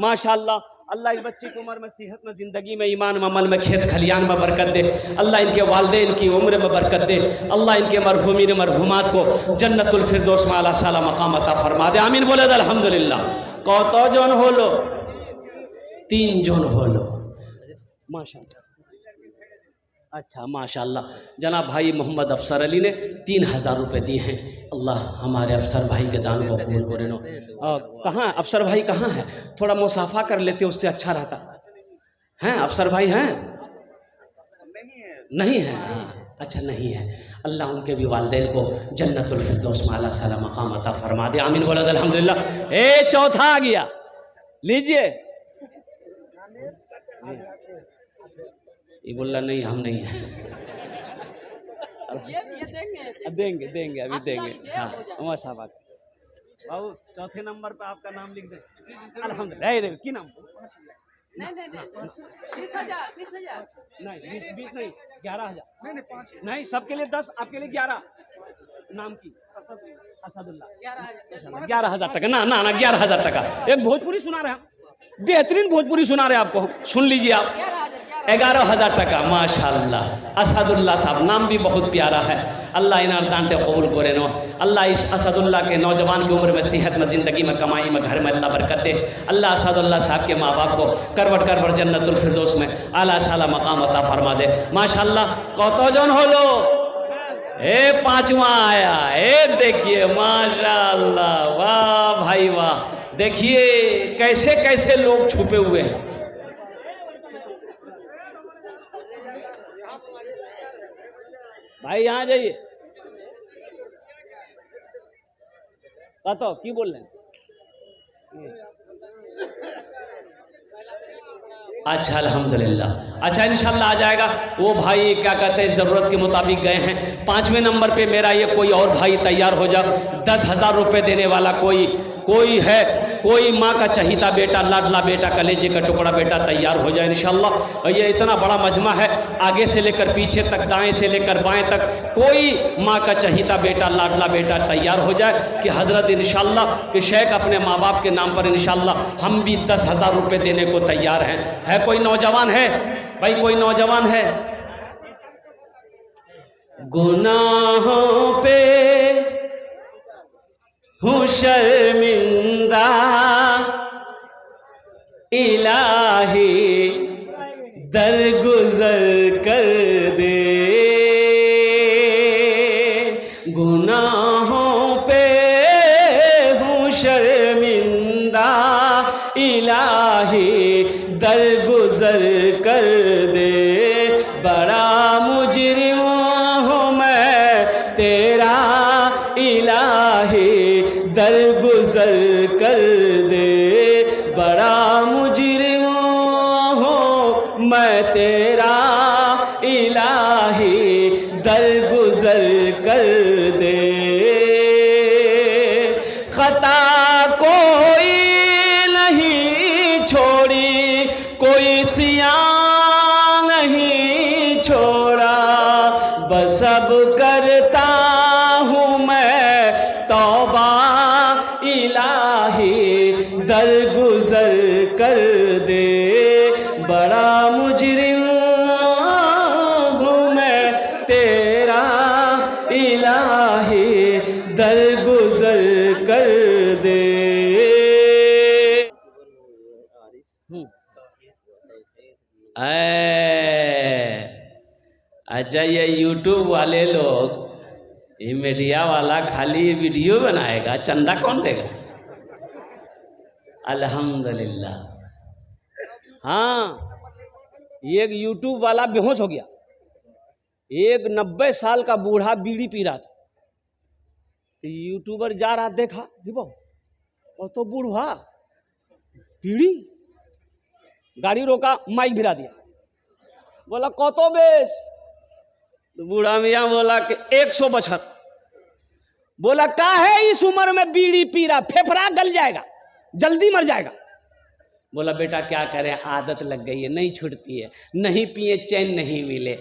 माशाअल्लाह। अल्लाह इस बच्ची की उम्र में, सेहत में, ज़िंदगी में, ईमान में, अमल में, खेत खलियान में बरकत दे। अल्लाह इनके वालिदैन की उम्र में बरकत दे। अल्लाह इनके मरहूमीन मरहूमात को जन्नतुल फिरदौस में आला साला मकाम अता फरमा दे। आमीन बोले अल्हम्दुलिल्लाह। कौतो जोन हो लो, 3 जोन हो लो, माशाअल्लाह। अच्छा माशाअल्लाह। जनाब भाई मोहम्मद अफसर अली ने 3,000 रुपये दिए हैं। अल्लाह हमारे अफसर भाई के दान को कबूल करे। नो कहाँ अफसर भाई कहाँ है? थोड़ा मुसाफा कर लेते, उससे अच्छा रहता। हैं अफसर भाई हैं? नहीं है, हाँ अच्छा नहीं है। अल्लाह उनके भी वालिदैन को जन्नतुल फिरदौस में आला साला मकाम अता फरमा दे। आमीन बोला अल्हम्दुलिल्लाह। ए चौथा आ गया, लीजिए। ये बोला नहीं हम नहीं है। देंगे देंगे अभी देंगे। हाँ माशा बात। बाबू चौथे नंबर पे आपका नाम लिख दें। अल्हम्दुलिल्लाह। की नाम? नहीं 20,000 नहीं, 20 नहीं, 11,000 नहीं, सबके लिए 10, आपके लिए 11। नाम की? असदुल्लाह। 11,000 टका ना ना ना 11,000 टका। एक भोजपुरी सुना रहे हैं, बेहतरीन भोजपुरी सुना रहे हैं आपको, सुन लीजिए आप। 11,000 टका माशाअल्लाह। असदुल्लाह साहब नाम भी बहुत प्यारा है। अल्लाह इनार दांटे कबूल करे नो। अल्लाह इस असदुल्लाह के नौजवान की उम्र में, सेहत में, ज़िंदगी में, कमाई में, घर में अल्लाह बरकत दे। अल्लाह असदुल्लाह साहब के माँ बाप को करवट करवट जन्नतुल फिरदौस में आला साला मकाम अता फरमा दे। माशाअल्लाह। कौतो जन हो लो? ए 5वां आया। ए देखिए माशाअल्लाह, वाह भाई वाह। देखिए कैसे कैसे लोग छुपे हुए हैं। भाई यहाँ जाइए। बताओ की बोल रहे हैं? अच्छा अल्हम्दुलिल्लाह। अच्छा इंशाल्लाह आ जाएगा। वो भाई क्या कहते हैं ज़रूरत के मुताबिक गए हैं। 5वें नंबर पे मेरा ये कोई और भाई तैयार हो जा। 10,000 रुपये देने वाला कोई है, कोई माँ का चहीता बेटा, लाडला बेटा, कलेजे का टुकड़ा बेटा तैयार हो जाए इंशाल्लाह। और ये इतना बड़ा मजमा है, आगे से लेकर पीछे तक, दाएं से लेकर बाएं तक, कोई माँ का चहीता बेटा, लाडला बेटा तैयार हो जाए कि हज़रत इंशाल्लाह कि शेख अपने माँ बाप के नाम पर इंशाल्लाह हम भी 10,000 रुपये देने को तैयार हैं। है कोई नौजवान है भाई? कोई नौजवान है? गुनाहों पे हूँ शर्मिंदा, इलाही दरगुजर कर दे, गुनाहों पे हूँ शर्मिंदा, इलाही दरगुजर कर दे, बड़ा मुजरिम हूँ मैं तेरा, इलाही दरगुजर कर दे, बड़ा मुजरिम हूँ मैं तेरा, इलाही दरगुजर कर दे। खता कोई नहीं छोड़ी, कोई सियां नहीं छोड़ा, बस अब करता हूँ मैं तौबा, इलाही दरगुजर कर दे, बड़ा मुजरिम हूँ मैं तेरा, इलाही दरगुजर कर दे। अच्छा, ये यूट्यूब वाले लोग, ये मीडिया वाला खाली वीडियो बनाएगा, चंदा कौन देगा? अल्हम्दुलिल्लाह। हाँ, एक यूट्यूब वाला बेहोश हो गया, एक 90 साल का बूढ़ा बीड़ी पी रहा था, यूट्यूबर जा रहा देखा, और तो बूढ़ा बीड़ी, गाड़ी रोका, माइक भिरा दिया, बोला कतो बेस, तो बूढ़ा मियाँ बोला कि 172। बोला का है इस उम्र में बीड़ी पी रहा, फेफड़ा गल जाएगा, जल्दी मर जाएगा। बोला बेटा क्या करें, आदत लग गई है, नहीं छूटती है, नहीं पिए चैन नहीं मिले।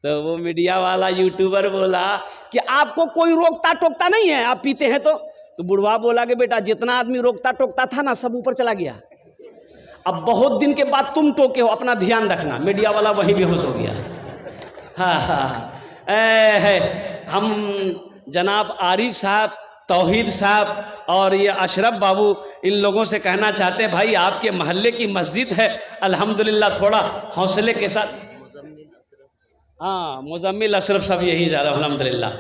तो वो मीडिया वाला यूट्यूबर बोला कि आपको कोई रोकता टोकता नहीं है, आप पीते हैं तो बुढ़वा बोला कि बेटा जितना आदमी रोकता टोकता था ना, सब ऊपर चला गया, अब बहुत दिन के बाद तुम टोके हो, अपना ध्यान रखना। मीडिया वाला वहीं बेहोश हो गया। हम जनाब आरिफ साहब, तौहीद साहब और ये अशरफ बाबू, इन लोगों से कहना चाहते हैं भाई आपके मोहल्ले की मस्जिद है, अल्हम्दुलिल्लाह थोड़ा हौसले के साथ। हाँ, मुजम्मिल अशरफ साहब यही जा रहा है, अल्हम्दुलिल्लाह।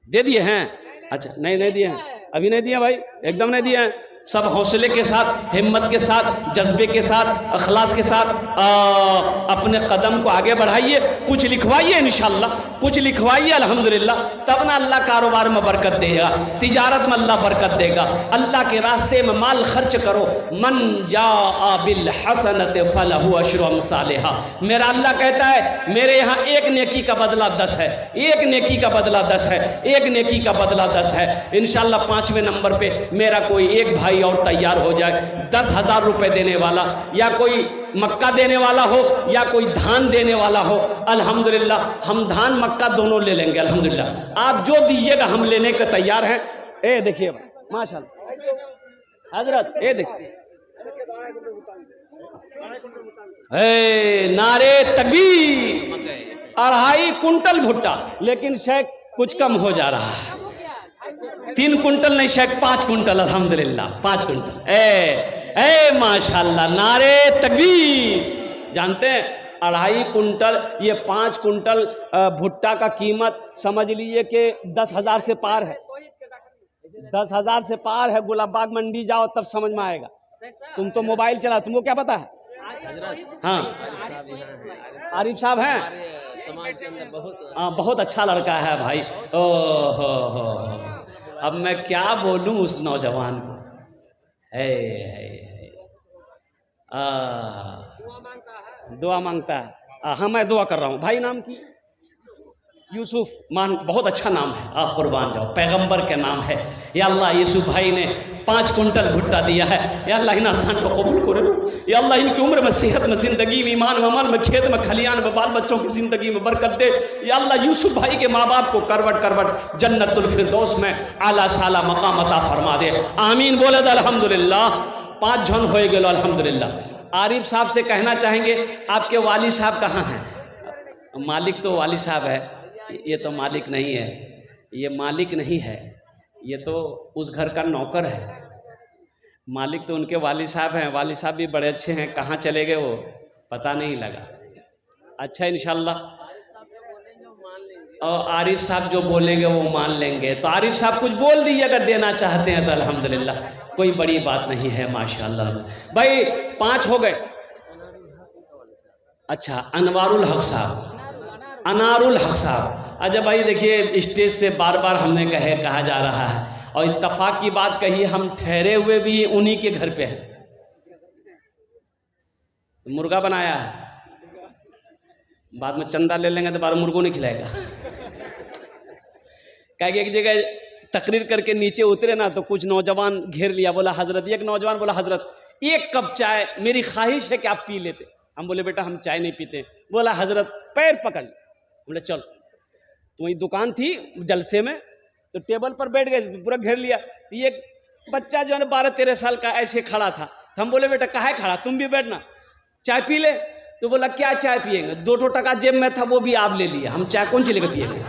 दे दिए हैं? अच्छा, नहीं दिए हैं, अभी नहीं दिए भाई, एकदम नहीं दिए हैं। सब हौसले के साथ, हिम्मत के साथ, जज्बे के साथ, अखलास के साथ अपने कदम को आगे बढ़ाइए, कुछ लिखवाइए, इंशाअल्लाह कुछ लिखवाइए, अल्हम्दुलिल्लाह, तब ना अल्लाह कारोबार में बरकत देगा, तिजारत में अल्लाह बरकत देगा। अल्लाह के रास्ते में माल खर्च करो। मन जाअ बिल हसनत फलहु अशरु अमसालिहा। मेरा अल्लाह कहता है मेरे यहाँ एक नेकी का बदला 10 है, एक नेकी का बदला 10 है, एक नेकी का बदला 10 है। इंशाअल्लाह 5वें नंबर पे मेरा कोई एक भाई और तैयार हो जाए, 10,000 रुपए देने वाला, या कोई मक्का देने वाला हो, या कोई धान देने वाला हो, अल्हम्दुलिल्लाह हम धान मक्का दोनों ले लेंगे, अल्हम्दुलिल्लाह। आप जो दीजिएगा हम लेने के तैयार हैं। ए देखिए माशाअल्लाह हजरत, ए देखिए, नारे तकबीर, 2.5 कुंटल भुट्टा, लेकिन शेख कुछ कम हो जा रहा है, 3 कुंटल नहीं शेख 5 कुंटल, अल्हम्दुलिल्लाह 5 कुंटल। ए माशाअल्लाह, नारे तकबीर। जानते हैं 2.5 कुंटल, ये 5 कुंटल भुट्टा का कीमत समझ लीजिए कि 10,000 से पार है, 10,000 से पार है। गुलाबबाग मंडी जाओ तब समझ में आएगा। तुम तो मोबाइल चला, तुमको क्या पता है? हाँ, आरिफ साहब हैं, समाज के अंदर बहुत अच्छा लड़का है भाई। हो अब मैं क्या बोलूं उस नौजवान को। दुआ मांगता है। हाँ, मैं दुआ कर रहा हूँ। भाई नाम की यूसुफ, मान बहुत अच्छा नाम है, आप कुर्बान जाओ, पैगंबर के नाम है। या अल्लाह, यूसुफ भाई ने 5 कुंटल भुट्टा दिया है। या अल्लाह इन अर्थान को कबूल करे। या अल्लाह इनकी उम्र में, सेहत में, ज़िंदगी में, ईमान में, अमल में, खेत में, खलियान में, बाल बच्चों की ज़िंदगी में बरकत दे। या अल्लाह यूसुफ भाई के माँ बाप को करवट करवट जन्नतुल फिरदौस में आला साला मकाम अता फरमा दे। आमीन बोले तो अल्हम्दुलिल्लाह। 5 जन हो गए, अल्हम्दुलिल्लाह। आरिफ साहब से कहना चाहेंगे, आपके वाली साहब कहाँ हैं? मालिक तो वाली साहब है, ये तो मालिक नहीं है, ये मालिक नहीं है, ये तो उस घर का नौकर है, मालिक तो उनके वालिद साहब हैं। वालिद साहब भी बड़े अच्छे हैं, कहाँ चले गए वो पता नहीं लगा। अच्छा इंशाल्लाह, और आरिफ साहब जो बोलेंगे वो मान लेंगे। तो आरिफ साहब कुछ बोल दीजिए अगर देना चाहते हैं तो अल्हम्दुलिल्लाह, कोई बड़ी बात नहीं है माशाल्लाह। भाई 5 हो गए। अच्छा अनवारुल हक साहब, अनारुल हक साहब। अच्छा भाई देखिए, स्टेज से बार बार हमने कहा जा रहा है और इत्तफाक की बात कही, हम ठहरे हुए भी उन्हीं के घर पे हैं। मुर्गा बनाया है, बाद में चंदा ले लेंगे तो बार मुर्गों नहीं खिलाएगा। क्या कि एक जगह तकरीर करके नीचे उतरे ना, तो कुछ नौजवान घेर लिया, बोला हजरत, एक नौजवान बोला हजरत 1 कप चाय मेरी ख्वाहिश है कि आप पी लेते। हम बोले बेटा हम चाय नहीं पीते। बोला हजरत पैर पकड़। बोले चल, तो वही दुकान थी जलसे में, तो टेबल पर बैठ गए, पूरा घेर लिया। तो ये बच्चा जो है 12-13 साल का ऐसे खड़ा था। तो हम बोले बेटा काहे खड़ा, तुम भी बैठना, चाय पी ले। तो बोला क्या चाय पिएंगे, 2 टका जेब में था वो भी आप ले लिया, हम चाय कौन चलेगा पिएंगे।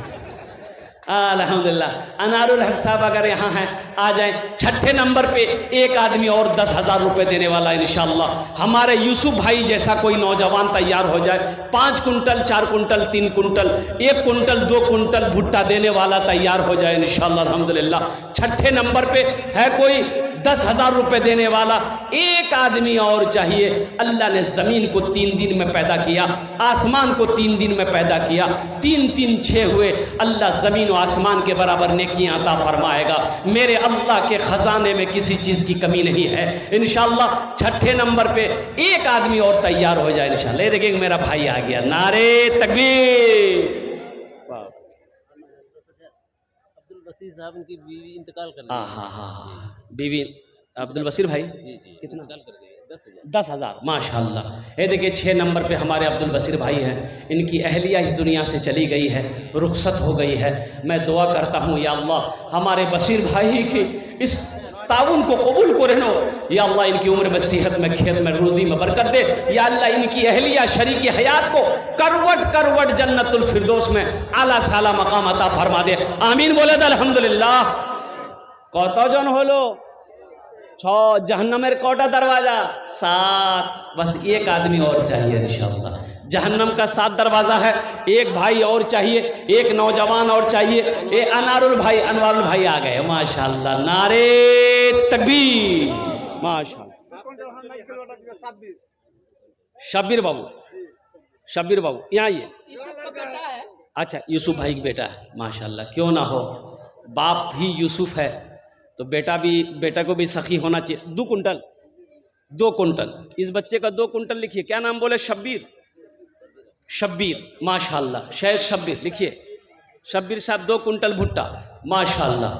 अल्हम्दुलिल्लाह। अनारुल हक साहब अगर यहाँ हैं आ जाएं। 6ठे नंबर पे एक आदमी और 10,000 रुपये देने वाला इंशाअल्लाह। हमारे यूसुफ भाई जैसा कोई नौजवान तैयार हो जाए, 5 quintal 4 quintal 3 quintal 1 quintal 2 quintal भुट्टा देने वाला तैयार हो जाए इंशाअल्लाह अल्हम्दुलिल्लाह। 6ठे नंबर पे है कोई 10,000 रुपये देने वाला। एक आदमी और चाहिए। अल्लाह ने ज़मीन को 3 दिन में पैदा किया, आसमान को 3 दिन में पैदा किया, 3-3 6 हुए। अल्लाह ज़मीन और आसमान के बराबर नेकियां अता फरमाएगा। मेरे अल्लाह के ख़जाने में किसी चीज़ की कमी नहीं है इंशाअल्लाह। 6ठे नंबर पे एक आदमी और तैयार हो जाए इंशाअल्लाह। ये देखिए मेरा भाई आ गया, नारे तकबीर। बसीर साहब उनकी बीवी इंतकाल कर गई। हाँ बीवी अब्दुल बसीर भाई जी कितना इंतकाल कर गए, 10,000 माशाअल्लाह। ये देखिए 6 नंबर पे हमारे अब्दुल बसीर भाई हैं, इनकी अहलिया इस दुनिया से चली गई है, रुखसत हो गई है। मैं दुआ करता हूँ या अल्लाह हमारे बसीर भाई की इस ताउन को कबूल को रहनो या अल्लाह, इनकी उम्र में सेहत में खेत में रोज़ी में बरकत दे या अल्लाह। इनकी अहलिया शरीकी हयात को करवट करवट जन्नतुल फिरदौस में आला साला मकाम अता फरमा दे। आमीन बोले तो अल्हम्दुलिल्लाह। कतजन हलो 6, जहन्नमेर कोटा दरवाजा 7, बस एक आदमी और चाहिए इंशाअल्लाह। जहन्नम का 7 दरवाज़ा है, एक भाई और चाहिए, एक नौजवान और चाहिए। ये अनारुल भाई अनवारुल भाई आ गए माशाअल्लाह, नारे तकबीर माशाअल्लाह। शब्बीर बाबू, शब्बीर बाबू यहाँ आइए। अच्छा यूसुफ भाई का बेटा है माशाअल्लाह, क्यों ना हो, बाप भी यूसुफ है तो बेटा को भी सखी होना चाहिए। 2 कुंटल इस बच्चे का 2 कुंटल लिखिए। क्या नाम बोले, शब्बीर माशाअल्लाह, शेख शब्बीर लिखिए। शब्बीर साहब 2 कुंटल भुट्टा माशाअल्लाह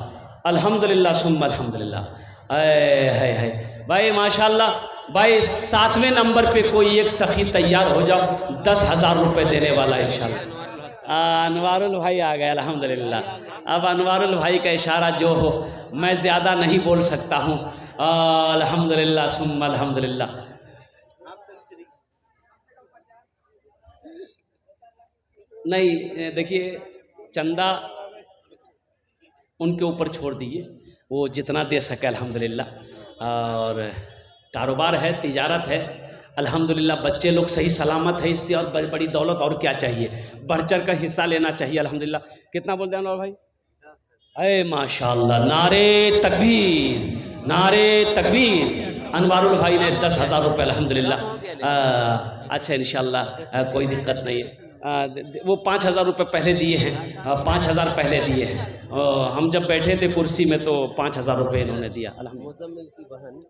अल्हम्दुलिल्लाह सुम्मा अल्हम्दुलिल्लाह। है भाई माशाअल्लाह। भाई 7वें नंबर पे कोई एक सखी तैयार हो जाओ, 10,000 रुपये देने वाला इंशाअल्लाह। अनवारुल भाई आ गए अल्हम्दुलिल्लाह। अब अनवारुल भाई का इशारा जो हो, मैं ज़्यादा नहीं बोल सकता हूँ। अल्हम्दुलिल्लाह सुम्मा अल्हम्दुलिल्लाह। नहीं देखिए, चंदा उनके ऊपर छोड़ दीजिए, वो जितना दे सके अल्हम्दुलिल्लाह। और कारोबार है, तिजारत है अल्हम्दुलिल्लाह। बच्चे लोग सही सलामत है, इससे और बड़ी दौलत और क्या चाहिए। बढ़ चढ़ कर हिस्सा लेना चाहिए अल्हम्दुलिल्लाह। कितना बोलते हैं अनवर भाई? अरे माशाअल्लाह, नारे तकबीर, नारे तकबीर। अनवारुल भाई ने 10,000 रुपये अल्हम्दुलिल्लाह। अच्छा इंशाअल्लाह कोई दिक्कत नहीं है। वो 5,000 रुपये पहले दिए हैं, 5,000 पहले दिए हैं। हम जब बैठे थे कुर्सी में तो 5,000 रुपये इन्होंने दिया मुज़म्मिल की बहन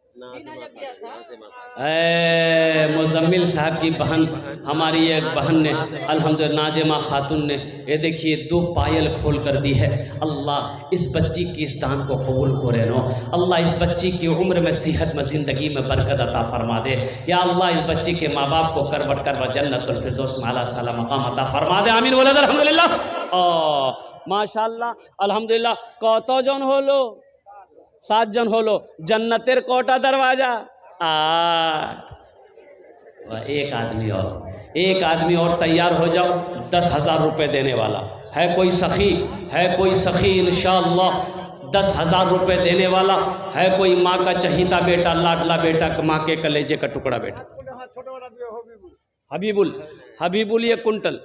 मुज़म्मिल साहब की बहन, हमारी एक बहन ने अल्हम्दुलिल्लाह, नाजिमा खातून ने ये देखिए 2 पायल खोल कर दी है। अल्लाह इस बच्ची की इस दान को कबूल करे नो। अल्लाह इस बच्ची की उम्र में सेहत में ज़िंदगी में बरकत अता फरमा दे या अल्लाह। इस बच्ची के माँ बाप को करवट करवट जन्नतुल फिरदौस में आला साला मकाम अता फरमा दे। आमीन बोले अल्हम्दुलिल्लाह। माशाअल्लाह अल्हम्दुलिल्लाह। कत जन हलो? 7 जन हलो। जन्नतेर कोटा दरवाजा 8। एक आदमी और तैयार हो जाओ, 10,000 रुपये देने वाला है। कोई सखी इंशाअल्लाह 10,000 रुपये देने वाला है कोई माँ का चहीता बेटा, लाडला बेटा, माँ के कलेजे का टुकड़ा बेटा? हबीबुल, हबीबुल 1 कुंटल,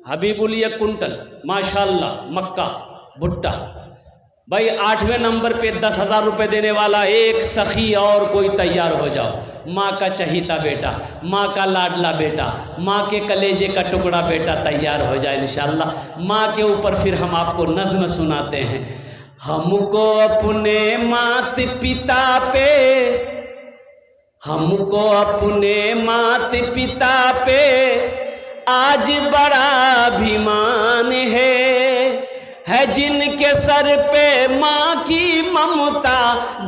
हबीबुल 1 कुंटल, माशाल्लाह। मक्का भुट्टा भाई 8वें नंबर पे 10,000 रुपये देने वाला एक सखी और कोई तैयार हो जाओ। माँ का चहीता बेटा, माँ का लाडला बेटा, माँ के कलेजे का टुकड़ा बेटा तैयार हो जाए इंशाअल्लाह। माँ के ऊपर फिर हम आपको नज़्म सुनाते हैं। हमको अपने मात पिता पे, हमको अपने मात पिता पे आज बड़ा अभिमान है जिनके सर पे माँ की ममता,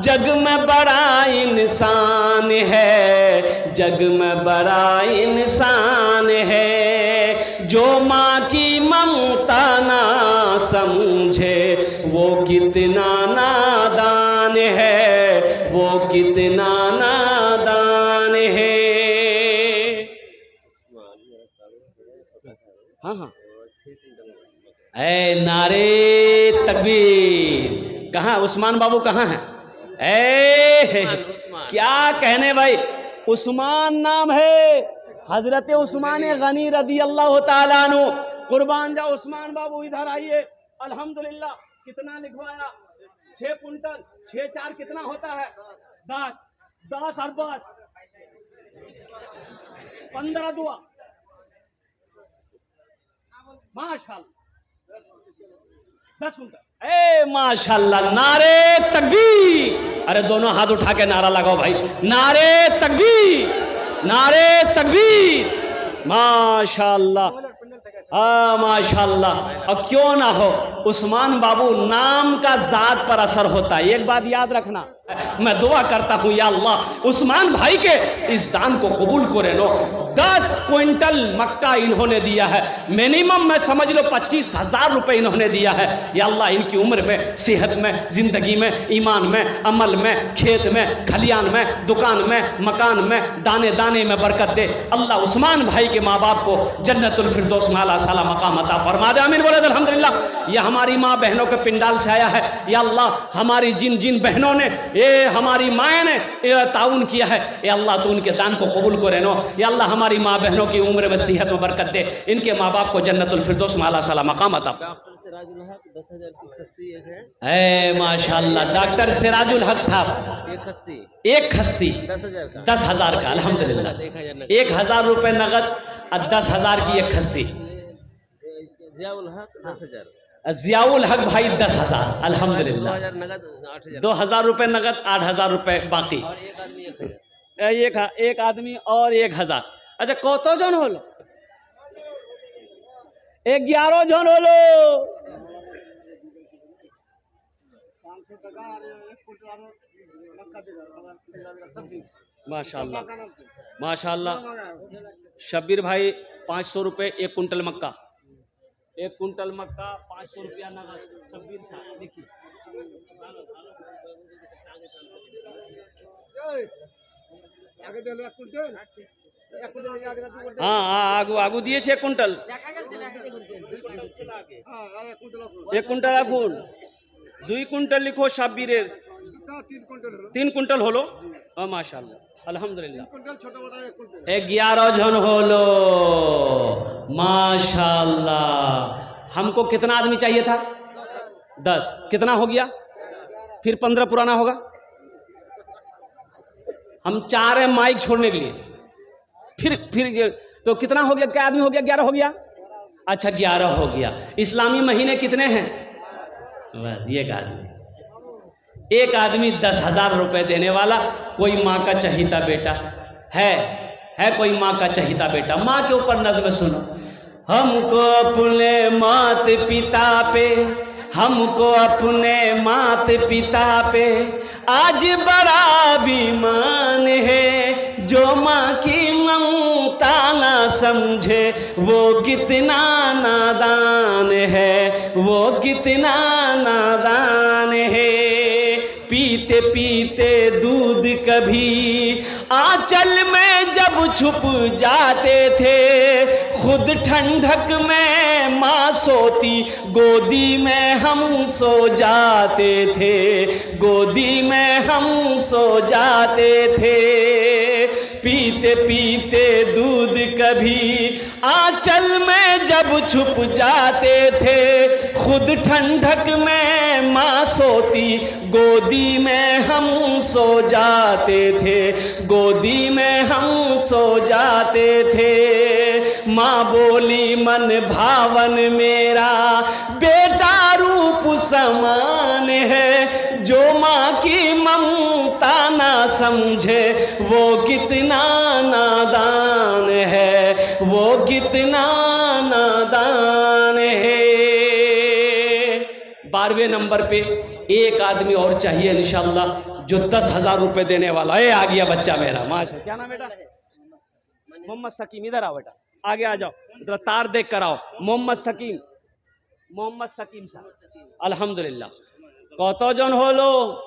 जग में बड़ा इंसान है, जग में बड़ा इंसान है। जो माँ की ममता ना समझे वो कितना नादान है, वो कितना नादान है। हाँ हाँ, ए नारे तकबीर। कहाँ उस्मान बाबू कहाँ हैं? क्या कहने भाई, उस्मान नाम है, हजरत उस्मान गनी रदी अल्लाह ताला अन्हु। कुर्बान जाओ उस्मान बाबू, इधर आइए। अल्हम्दुलिल्लाह। कितना लिखवाया? 6 कुंटल, 6 4 कितना होता है? 10, 10 और 10 15 दुआ, माशाल्लाह 10 कुंटल। ए माशाल्लाह, नारे तकबीर। अरे दोनों हाथ उठा के नारा लगाओ भाई, नारे तकबीर, नारे तकबीर। माशाल्लाह, हाँ माशाल्लाह। और क्यों ना हो, उस्मान बाबू नाम का जात पर असर होता है। एक बात याद रखना, मैं दुआ करता हूँ या अल्लाह उस्मान भाई के इस दान को कबूल करे नो। 10 क्विंटल मक्का इन्होंने दिया है, मिनिमम मैं समझ लो 25,000 रुपये इन्होंने दिया है। या अल्लाह इनकी उम्र में, सेहत में, जिंदगी में, ईमान में, अमल में, खेत में, खलियान में, दुकान में, मकान में, दाने दाने में बरकत दे। अल्लाह उस्मान भाई के माँ बाप को जन्नतुल फिरदौस में आला साला मकाम अता फरमा दे। आमीन बोले अल्हम्दुलिल्लाह। यह हमारी माँ बहनों के पिंडाल से आया है। या अल्लाह हमारी जिन जिन बहनों ने, ये हमारी माएँ ने ताउन किया है, या अल्लाह तो उनके दान को कबूल करे नो। या अल्लाह हमारी माँ बहनों की उम्र में, सेहत में बरकत दे। इनके माँ बाप को जन्नतुल फिरदौस में आला साला मकाम अता। डॉक्टर सिराजुल हक 10,000 की खस्सी एक है। माशाल्लाह, डॉक्टर सिराजुल हक साहब एक खस्सी 10,000 का, 10,000 का। अल्हम्दुलिल्लाह, 1,000 रुपये नगद और 10,000 की एक खस्सी। जियाउल हक 10,000, जियाउल हक भाई 10,000। अल्हम्दुलिल्लाह, 2,000 नगद, 8,000, 2,000 रुपये नगद, 8,000 रुपये बाकी। और एक आदमी 1,000। एक आदमी और 1,000। अच्छा कत जन हलो? 11 जन हलो। माशाल्लाह माशाल्लाह। शब्बीर भाई 500 रुपये 1 कुंटल मक्का, 1 कुंटल मक्का 500 रुपया नगद। शब्बीर साहब देखिए, हाँ हाँ, आगू आगू दिए 1 कुंटल, 1 कुंटल आगुन 2 कुंटल लिखो। शब्बीरेर 3 कुंटल हलो। माशाल्लाह अल्हम्दुलिल्लाह। 11 जन हलो माशाल्लाह। हमको कितना आदमी चाहिए था? 10। कितना हो गया? फिर 15 पुराना होगा। हम 4 हैं माइक छोड़ने के लिए। फिर तो कितना हो गया? क्या आदमी हो गया? 11 हो गया। अच्छा 11 हो गया। इस्लामी महीने कितने हैं? बस एक आदमी 10,000 रुपये देने वाला। कोई माँ का चहीता बेटा है कोई माँ का चहीता बेटा? माँ के ऊपर नज़्म सुनो। हमको अपने मात पिता पे, हमको अपने मात पिता पे आज बड़ा अभिमान है। जो माँ की ममता ना समझे वो कितना नादान है, वो कितना नादान है। पीते पीते दूध कभी आंचल में जब छुप जाते थे, खुद ठंडक में माँ सोती, गोदी में हम सो जाते थे, गोदी में हम सो जाते थे। पीते पीते दूध कभी आंचल में जब छुप जाते थे, खुद ठंडक में माँ सोती, गोदी में हम सो जाते थे, गोदी में हम सो जाते थे। माँ बोली मन भावन मेरा बेटा रूप समान है, जो माँ की ममता ना समझे वो कितना नादान है, वो कितना नादान है। 12वें नंबर पे एक आदमी और चाहिए इंशाअल्लाह, जो 10,000 रुपए देने वाला है। आ गया बच्चा मेरा, माशा। क्या नाम बेटा? मोहम्मद सकीम। इधर आओ बेटा, आगे आ जाओ, इधर तार देख कर आओ। मोहम्मद सकीम, मोहम्मद सकीम साहब, अल्हम्दुलिल्लाह। कत जन होलो?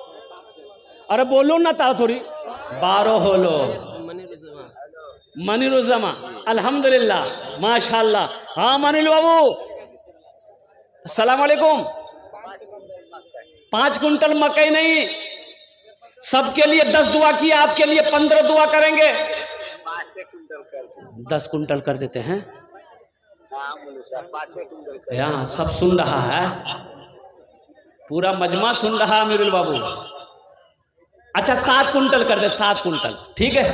अरे बोलो ना ता थोड़ी। 12 होलो। मनीरुज़्ज़मा, अल्हम्दुलिल्लाह, माशाअल्लाह। हाँ मनील बाबू, अस्सलाम वालेकुम। 5 कुंटल मकई नहीं, सबके लिए 10 दुआ किया, आपके लिए 15 दुआ करेंगे। 10 कुंटल कर देते हैं। यहाँ सब सुन रहा है, पूरा मजमा सुन रहा है अमीरुल बाबू। अच्छा 7 कुंटल कर दे, 7 कुंटल, ठीक है?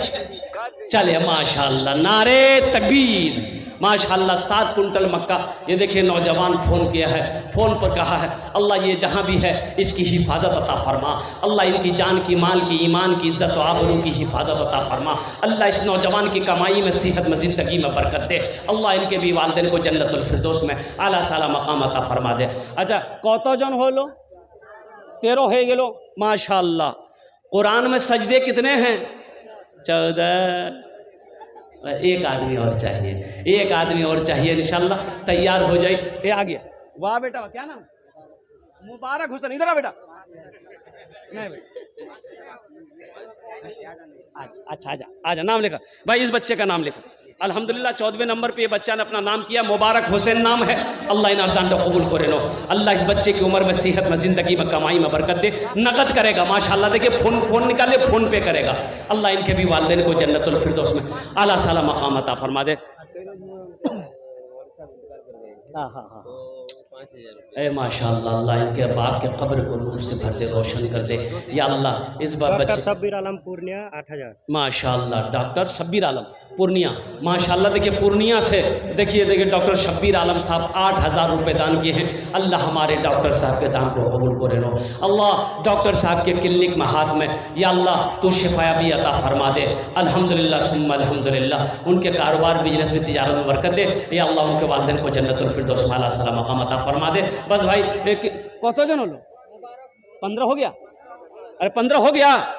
चले माशाअल्लाह, नारे तकबीर, माशाअल्लाह। 7 कुंटल मक्का। ये देखिए नौजवान फोन किया है, फोन पर कहा है अल्लाह ये जहाँ भी है इसकी हिफाजत अता फरमा, अल्लाह इनकी जान की, माल की, ईमान की, इज्जत व आबरू की हिफाजत अता फरमा, अल्लाह इस नौजवान की कमाई में, सेहत में, ज़िंदगी में बरकत दे, अल्लाह इनके भी वालिदैन को जन्नतुल फिरदौस में आला साला मकाम अता फरमा दे। अच्छा कत जन हो लो? 13 हो गेलो, माशाअल्लाह। कुरान में सजदे कितने हैं? 14। एक आदमी और चाहिए, एक आदमी और चाहिए इंशाल्लाह। तैयार हो जाए। ये आ गया। वाह बेटा, क्या नाम? मुबारक हुसैन। इधर आ बेटा। नहीं बेटा, अच्छा आजा, आजा, नाम लिखा भाई, इस बच्चे का नाम लिखो। अल्हम्दुलिल्लाह 14वें नंबर पे ये बच्चा ने अपना नाम किया, मुबारक हुसैन नाम है। अल्लाह इन अर्दान कबूल करे लो। अल्लाह इस बच्चे की उम्र में, सेहत में, ज़िंदगी में, कमाई में बरकत दे, नकद करेगा माशाअल्लाह। देखिए फोन निकाले, फोन पे करेगा। अल्लाह इनके भी वालिदैन को जन्नतुल फिरदौस में आला साला मकाम अता फरमा दे। हाँ, ए माशाअल्लाह, अल्लाह इनके बाप के कब्र को नूर से भर दे, रोशन कर दे या अल्लाह। इस बार बच्चे शब्बीर आलम पूर्णिया 8,000 माशाअल्लाह। डॉक्टर शब्बीर आलम पूर्णिया, माशाअल्लाह। देखिए पूर्णिया से, देखिए डॉक्टर शब्बीर आलम साहब 8,000 रुपये दान किए हैं। अल्लाह हमारे डॉक्टर साहब के दान को कबूल करे लो। अल्लाह डॉक्टर साहब के क्लिनिक में, हाथ में, या अल्लाह तू शिफायाबी अता फरमा दे। अल्हम्दुलिल्लाह सुम्मा अल्हम्दुलिल्लाह। उनके कारोबार, बिजनेस में, तिजारत में बरकत दे या अल्लाह। उनके वालिदैन को जन्नतुल फिरदौस में आला साला मकाम अता फरमा दे। बस भाई कत जन हो लो? 15 हो गया? अरे 15 हो गया।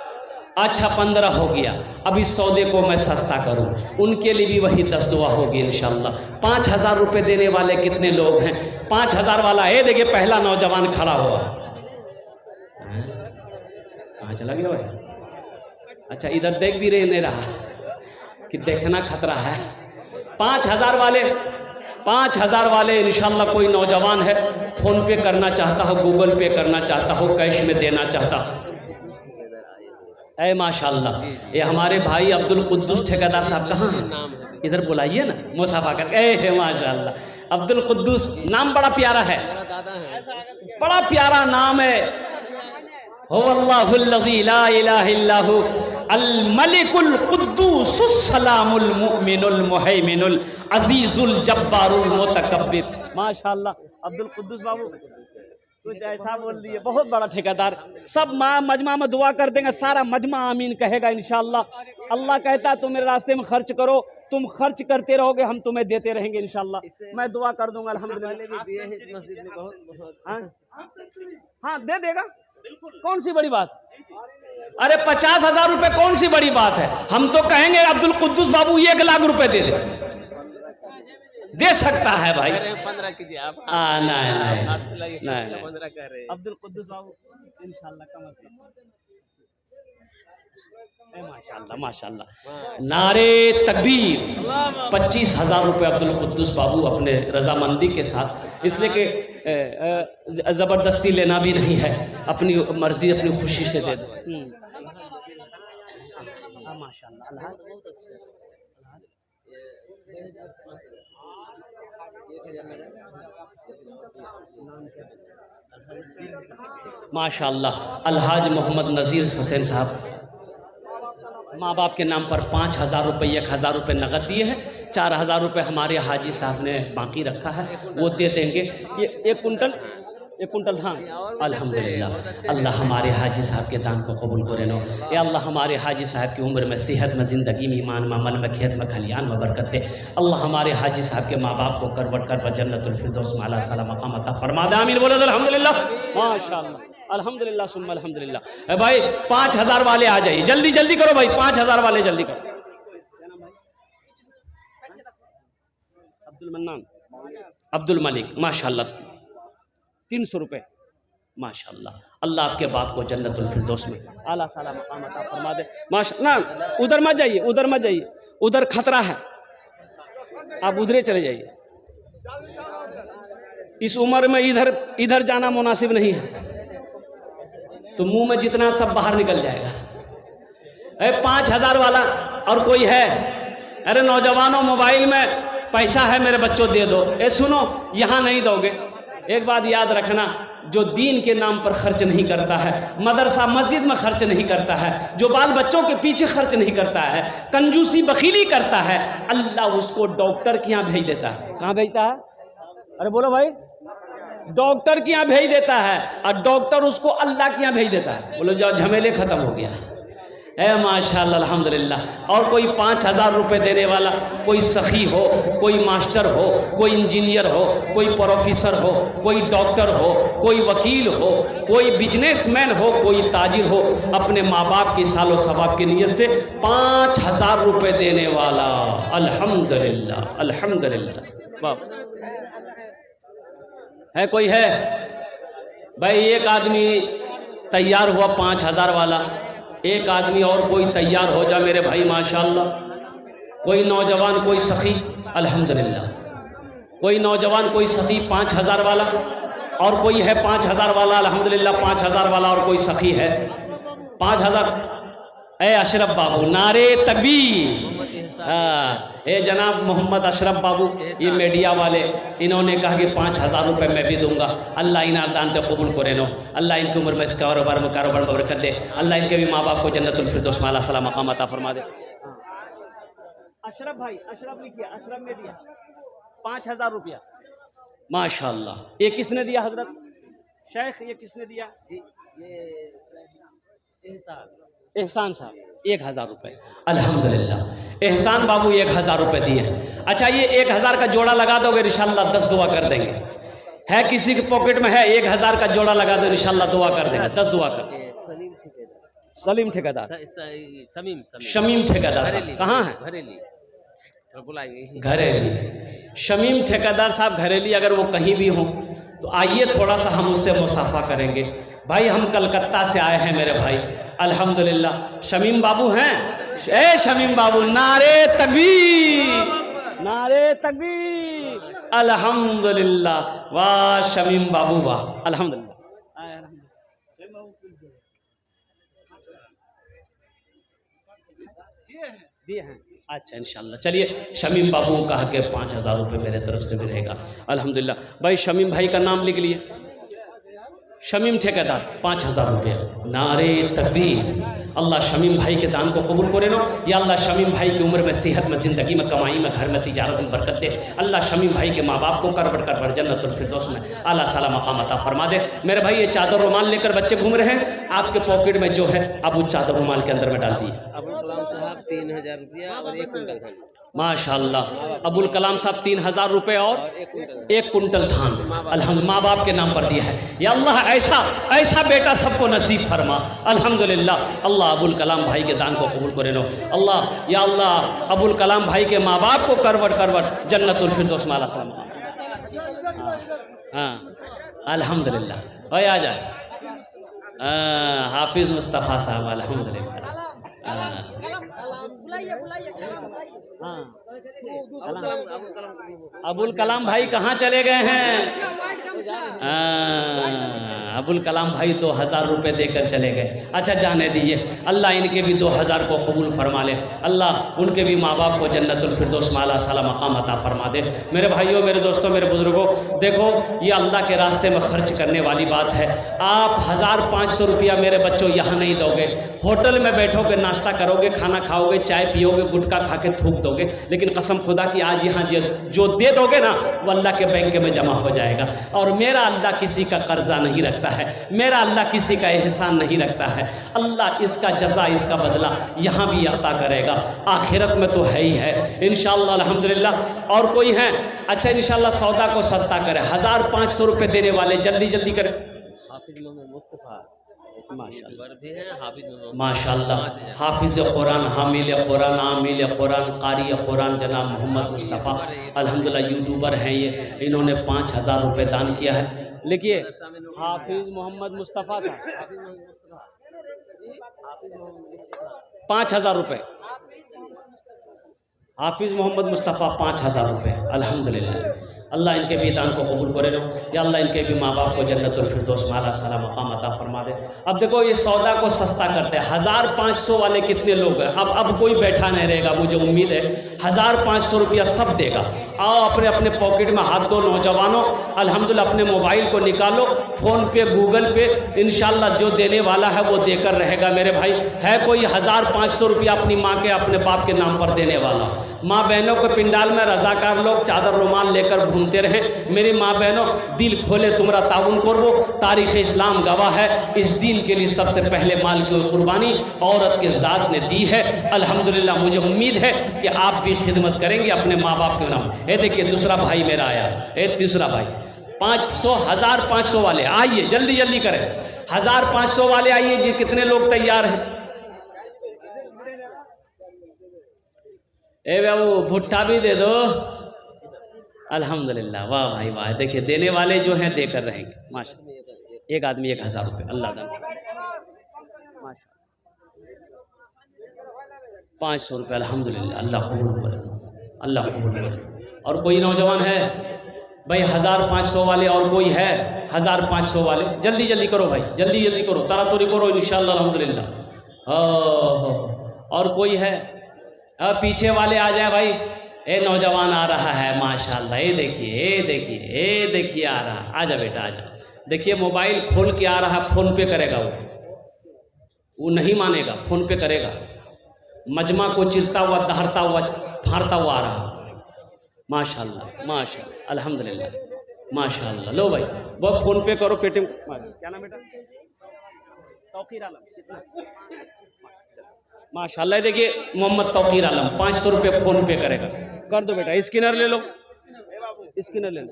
अच्छा 15 हो गया। अब इस सौदे को मैं सस्ता करूं, उनके लिए भी वही 10 दुआ होगी इंशाअल्लाह। 5,000 रुपये देने वाले कितने लोग हैं? 5,000 वाला है। देखिए पहला नौजवान खड़ा हुआ, कहाँ चला गया भाई? अच्छा इधर देख भी नहीं रहा कि देखना खतरा है। 5,000 वाले इंशाअल्लाह। कोई नौजवान है, फोन पे करना चाहता हो, गूगल पे करना चाहता हो, कैश में देना चाहता हो, ऐ माशाअल्लाह। ये हमारे भाई अब्दुल कुद्दूस ठेकेदार साहब कहाँ हैं? इधर बुलाइए ना, मुसाफा कर। ए माशाअल्लाह, अब्दुल कुद्दूस नाम बड़ा प्यारा है, बड़ा प्यारा नाम है। हुवल्लाहुल्लज़ी ला इलाहा इल्लाहु अल मलिकुल कुद्दूसुस सलामुल मुमिनुल मुहैमिनुल अजीजुल जब्बारुल मुतकब्बिर। माशाअल्लाह अब्दुल कुद्दूस बाबू कुछ ऐसा बोल दिए, बहुत बड़ा ठेकेदार। सब मजमा में दुआ कर देंगे, सारा मजमा आमीन कहेगा इंशाअल्लाह। अल्लाह कहता है तुम मेरे रास्ते में खर्च करो, तुम खर्च करते रहोगे, हम तुम्हें देते रहेंगे इंशाअल्लाह। मैं दुआ कर दूंगा अल्हम्दुलिल्लाह। हाँ दे देगा, कौन सी बड़ी बात? अरे 50,000 रुपए कौन सी बड़ी बात है? हम तो कहेंगे अब्दुल कुद्दूस बाबू 1 लाख रुपए दे सकता है भाई। 15 कीजिए आप। नहीं 15 कह रहे हैं। अब्दुल कुद्दूस बाबू इंशाअल्लाह कम से कम माशाल्लाह माशाल्लाह। नारे तकबीर। 25,000 रुपये अब्दुल कुद्दूस बाबू अपने रजामंदी के साथ, इसलिए कि ज़बरदस्ती लेना भी नहीं है, अपनी मर्जी अपनी खुशी से दे दो। माशाल्लाह माशाल्लाह। अलहाज मोहम्मद नज़ीर हुसैन साहब माँ बाप के नाम पर 5,000 रुपये, 1,000 रुपये नकद दिए हैं, 4,000 रुपये हमारे हाजी साहब ने बाकी रखा है, वो दे देंगे। ये एक कुंटल धान। अल्हम्दुलिल्लाह, अल्लाह हमारे हाजी साहब के दान को कबूल करे नो। या अल्लाह हमारे हाजी साहब की उम्र में, सेहत में, ज़िंदगी में, ईमान में, अमल में, खेत में, खलियान में बरकत दे। अल्लाह हमारे हाजी साहब के माँ बाप को करवट कर जन्नतुल फिरदौस में आला साला मकाम अता फरमा दे। आमीन बोलो अल्हम्दुलिल्लाह माशाअल्लाह। अल्हम्दुलिल्लाह सुम्मा अल्हम्दुलिल्लाह। भाई 5,000 वाले आ जाइए, जल्दी जल्दी करो भाई, 5,000 वाले जल्दी करो। अब्दुल मन्नान, अब्दुल मलिक माशाअल्लाह 300 रुपये माशाअल्लाह। अल्लाह आपके बाप को जन्नतुल फिरदौस में आला साला मकाम अता फरमा दे। माशाअल्लाह। उधर मत जाइए, उधर मत जाइए, उधर खतरा है, आप उधरे चले जाइए। इस उम्र में इधर जाना मुनासिब नहीं है, तो मुंह में जितना सब बाहर निकल जाएगा। 5,000 वाला और कोई है? अरे नौजवानों, मोबाइल में पैसा है मेरे बच्चों दे दो। सुनो, यहाँ नहीं दोगे। एक बात याद रखना, जो दीन के नाम पर खर्च नहीं करता है, मदरसा मस्जिद में खर्च नहीं करता है, जो बाल बच्चों के पीछे खर्च नहीं करता है, कंजूसी बखीली करता है, अल्लाह उसको डॉक्टर के यहाँ भेज देता है। कहाँ भेजता है? अरे बोलो भाई, डॉक्टर के यहाँ भेज देता है, और डॉक्टर उसको अल्लाह के यहाँ भेज देता है। बोलो जाओ, झमेले खत्म हो गया। माशाअल्लाह अल्हम्दुलिल्लाह। और कोई 5,000 रुपये देने वाला, कोई सखी हो, कोई मास्टर हो, कोई इंजीनियर हो, कोई प्रोफेसर हो, कोई डॉक्टर हो, कोई वकील हो, कोई बिजनेसमैन हो, कोई ताजिर हो, अपने माँ बाप की सालो सवाब की नीयत से 5,000 रुपये देने वाला, अल्हम्दुलिल्लाह अल्हम्दुलिल्लाह। वाह, है कोई है भाई? एक आदमी तैयार हुआ 5,000 वाला, एक आदमी और कोई तैयार हो जा मेरे भाई माशाअल्लाह। कोई नौजवान, कोई सखी, अल्हम्दुलिल्लाह, कोई नौजवान, कोई सखी 5,000 वाला, और कोई है 5,000 वाला, अल्हम्दुलिल्लाह 5,000 वाला, और कोई सखी है 5,000। अशरफ बाबू, नारे तकबीर। जनाब मोहम्मद अशरफ बाबू, ये मीडिया वाले, इन्होंने कहा कि 5,000 रुपये मैं भी दूंगा। अल्लाह इन दान को कबूल करे नो। अल्लाह इनकी उम्र में, इस कारोबार में बरकत दे। अल्लाह इनके भी माँ बाप को जन्नतुल फिरदौस में आला साला मकाम अता फरमा दे। अशरफ भाई, अशरफ लिखिए, अशरफ ने दिया 5,000 रुपया माशाअल्लाह। ये किसने दिया हजरत शेख? ये किसने दिया? एहसान साहब 1,000 रुपये, अल्हम्दुलिल्लाह। एहसान बाबू 1,000 रुपये दिए। अच्छा, ये 1,000 का जोड़ा लगा दोगे इंशाल्लाह 10 दुआ कर देंगे। है किसी के पॉकेट में है? 1,000 का जोड़ा लगा दो इंशाल्लाह दुआ कर देंगे, 10 दुआ कर। सलीम ठेकेदार, शमीम ठेकेदार कहाँ है? घरेली। शमीम ठेकेदार साहब घरेली, अगर वो कहीं भी हो तो आइए, थोड़ा सा हम उससे मुसाफा करेंगे। भाई हम कलकत्ता से आए हैं मेरे भाई, अल्हम्दुलिल्लाह। शमीम बाबू हैं? शमीम बाबू, नारे तकबीर, नारे तकबीर, अल्हम्दुलिल्लाह। वाह शमीम बाबू, वाह, अल्हम्दुलिल्लाह। दिए हैं, अच्छा इंशाल्लाह। चलिए, शमीम बाबू को कहा कि 5,000 रुपये मेरे तरफ से भी रहेगा, अल्हम्दुलिल्लाह। भाई शमीम भाई का नाम लिख लिए, शमीम ठेकेदार 5,000 रुपये, नारे तकबीर। अल्लाह शमीम भाई के दान को कबूल करे नो। या अल्लाह शमीम भाई की उम्र में, सेहत में, ज़िंदगी में, कमाई में, घर में, तिजारत में बरकत दे। अल्लाह शमीम भाई के माँ बाप को कर जन्नतुल फिरदौस में आला साला मकाम अता फरमा दे। मेरे भाई ये चादर रुमाल लेकर बच्चे घूम रहे हैं, आपके पॉकेट में जो है अब उस चादर रुमाल के अंदर में डाल दिए। अबुल कलाम साहब 3,000 रुपया और 1 कुंटल धान माशाअल्लाह। अबुल कलाम साहब 3,000 रुपये और 1 कुंटल धान, अल्हम्दुलिल्लाह माँ बाप के नाम पर दिया है। या अल्लाह ऐसा बेटा सबको नसीब फरमा, अल्हम्दुलिल्लाह। अल्लाह अबुल कलाम भाई के दान को कबूल करे नो। अल्लाह, या अल्लाह अबुल कलाम भाई के माँ बाप को करवट जन्नतुल फिरदौस में आला साला। हाँ अल्हम्दुलिल्लाह। भाई आ जाए, हाफिज़ मुस्तफ़ा साहब, अल्हम्दुलिल्लाह। हाँ, अबुल कलाम भाई कहाँ चले गए हैं? अबुल कलाम भाई 2000 रुपये देकर चले गए। अच्छा जाने दीजिए, अल्लाह इनके भी 2000 को कबूल फरमा ले। अल्लाह उनके भी माँ बाप को जन्नतुल फिरदौस माला साला मकाम अता फरमा दे। मेरे भाइयों, मेरे दोस्तों, मेरे बुजुर्गों, देखो ये अल्लाह के रास्ते में खर्च करने वाली बात है। आप 1500 रुपया मेरे बच्चों यहाँ नहीं दोगे। होटल में बैठोगे, नाश्ता करोगे, खाना खाओगे, चाय पियोगे, गुटखा खा के थूक दोगे, लेकिन कसम खुदा की आज यहाँ जो दे दोगे ना वो अल्लाह के बैंक में जमा हो जाएगा। और मेरा अल्लाह किसी का कर्जा नहीं रखता है, मेरा अल्लाह किसी का एहसान नहीं रखता है। अल्लाह इसका जज़ा, इसका बदला यहाँ भी अता करेगा, आखिरत में तो है ही है इंशाअल्लाह अल्हम्दुलिल्लाह। और कोई है? अच्छा इंशाअल्लाह सौदा को सस्ता करे, 1500 रुपये देने वाले जल्दी जल्दी करें। हाफिज मोहम्मद मुस्तफ़ा माशाअल्लाह, हाफिज कुरान, हामिल कुरान, आमिल कुरान, कारी कुरान जनाब मोहम्मद मुस्तफ़ा अल्हम्दुलिल्लाह यूट्यूबर हैं ये। इन्होंने 5000 रुपये दान किया है। लिखिए, हाफिज मोहम्मद मुस्तफ़ा था, 5000 रुपये। हाफिज मोहम्मद मुस्तफ़ा 5000 रुपये। अल्हम्दुलिल्लाह, अल्लाह इनके भी दान को कबूल करे नो। या अल्लाह इनके भी माँ बाप को जन्नतुल फिरदौस माला साला मकाम अता फरमा दे। अब देखो ये सौदा को सस्ता करते हैं। 1500 वाले कितने लोग हैं? अब कोई बैठा नहीं रहेगा, मुझे उम्मीद है 1500 रुपया सब देगा। आओ अपने अपने पॉकेट में हाथ दो नौजवानों, अल्हम्दुलिल्लाह अपने मोबाइल को निकालो, फ़ोन पे, गूगल पे, इंशाल्लाह जो देने वाला है वो देकर रहेगा। मेरे भाई, है कोई 1500 रुपया अपनी माँ के, अपने बाप के नाम पर देने वाला? माँ बहनों को पिंडाल में रजाकार लोग चादर रुमाल लेकर घूमते रहे। मेरी माँ बहनों, दिल खोले तुम्हारा ताउन करो, तारीख़ इस्लाम गवाह है। इस दीन के लिए सबसे पहले माल की कुर्बानी औरत के ज़ात ने दी है। अल्हम्दुलिल्लाह, मुझे उम्मीद है कि आप भी खिदमत करेंगे अपने माँ बाप के नाम। ये देखिए दूसरा भाई मेरा आया, ये तीसरा भाई 500, 1500 वाले आइए, जल्दी जल्दी करें। 1500 वाले आइए जी, कितने लोग तैयार हैं? ए बाबू भुट्टा भी दे दो। अल्हम्दुलिल्लाह, वाह भाई वाह। देखिए देने वाले जो हैं देकर रहेंगे माशा। एक आदमी 1000 रुपये, अल्लाह दान माशा। 500 रुपये, अल्हम्दुलिल्लाह, अल्लाह कबूल करे, अल्लाह कबूल करे। और कोई नौजवान है भाई 1500 वाले? और कोई है 1500 वाले? जल्दी जल्दी करो भाई, जल्दी जल्दी करो, तरातुरी करो इंशाअल्लाह अल्हम्दुलिल्लाह। और कोई है? पीछे वाले आ जाए भाई। ए नौजवान आ रहा है माशाअल्लाह, ये देखिए, ये देखिए, ये देखिए आ रहा। आजा बेटा आजा। देखिए मोबाइल खोल के आ रहा, फ़ोन पे करेगा वो नहीं मानेगा, फ़ोन पे करेगा। मजमा को चिरता हुआ, दहरता हुआ, फाड़ता हुआ आ रहा। माशाअल्लाह माशाअल्लाह, अल्हम्दुलिल्लाह, माशाअल्लाह। लो भाई वो फ़ोन पे करो, पेटीएम। क्या नाम बेटा? तौकीर आलम। कितना? माशाअल्लाह। देखिए मोहम्मद तौकीर आलम 500 रुपये फ़ोन पे करेगा। कर दो बेटा, स्कैनर ले लो, स्कैनर ले लो।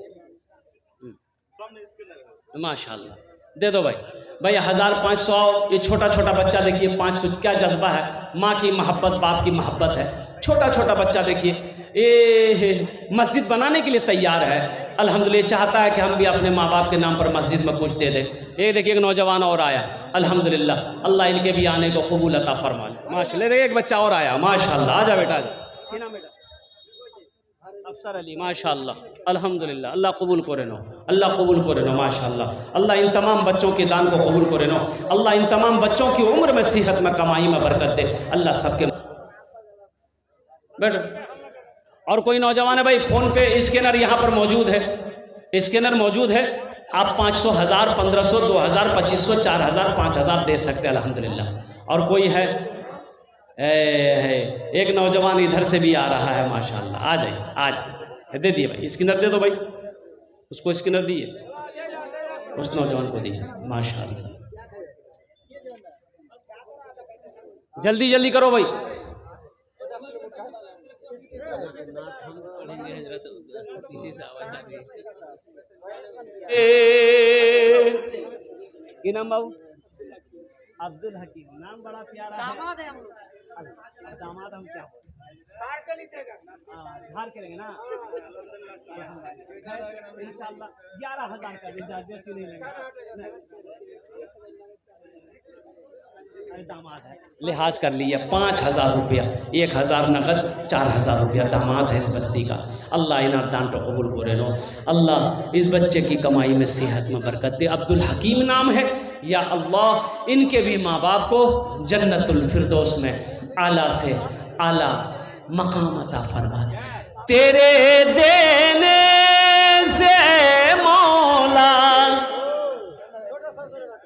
माशाअल्लाह, दे दो भाई। भाई 1500 आओ। ये छोटा छोटा बच्चा देखिए 500, क्या जज्बा है, माँ की मोहब्बत, बाप की मोहब्बत है। छोटा छोटा बच्चा देखिए ये मस्जिद बनाने के लिए तैयार है। अल्हम्दुलिल्लाह, चाहता है कि हम भी अपने माँ बाप के नाम पर मस्जिद में कुछ दे दें। ये देखिए एक नौजवान और आया, अल्हम्दुलिल्लाह, अल्लाह इनके भी आने को कबूल अता फरमा ले माशाअल्लाह। देखिए एक बच्चा और आया माशाअल्लाह। आजा बेटा आजा। क्या नाम बेटा? अफसर अली, माशाअल्लाह, अल्हम्दुलिल्लाह, अल्लाह कबूल करे नो, अल्लाह कबूल करे नो माशाअल्लाह। अल्लाह इन तमाम बच्चों के दान को कबूल करे नो। अल्लाह इन तमाम बच्चों की उम्र में, सेहत में, कमाई में बरकत दे। अल्लाह सबके बैठो। और कोई नौजवान है भाई, फ़ोन पे स्कैनर यहाँ पर मौजूद है, स्कैनर मौजूद है। आप 500, 1000, 1500, 2000, 2500, 4000, 5000 दे सकते हैं अल्हम्दुलिल्लाह। और कोई है? एक नौजवान इधर से भी आ रहा है माशाअल्लाह। आ जाइए, आ जाइए, दे दिए भाई, स्कैनर दे दो भाई, उसको स्कैनर दिए, उस नौजवान को दिए माशाअल्लाह। जल्दी जल्दी करो भाई। इनाम बाबू अब्दुल हकीम, नाम बड़ा प्यारा है। दामाद हम क्या झाड़ के लेंगे ना इंशाअल्लाह। 11,000 का जैसी नहीं लेंगे। लिहाज कर लिया 5,000 रुपया, 1,000 नगद, 4,000 रुपया दामाद है इस बस्ती का। अल्लाह इन दान तो कबूल करे नो। अल्लाह इस बच्चे की कमाई में सेहत में बरकत दे। अब्दुल हकीम नाम है, या अल्लाह इनके भी माँ बाप को जन्नतुल फिरदौस में आला से आला मकाम अता फरमा। तेरे देने से मौला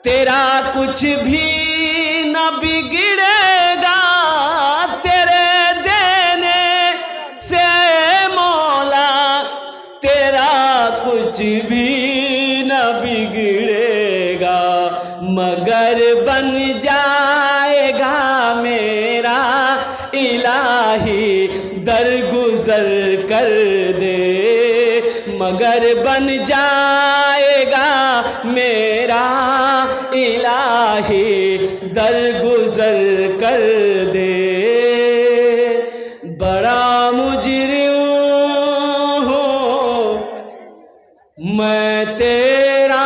तेरा कुछ भी न बिगड़ेगा, तेरे देने से मौला तेरा कुछ भी न बिगड़ेगा, मगर बन जाएगा मेरा इलाही दरगुजर कर दे, मगर बन जाएगा मेरा इलाही दरगुजर कर दे। बड़ा मुजरिम हूँ मैं तेरा,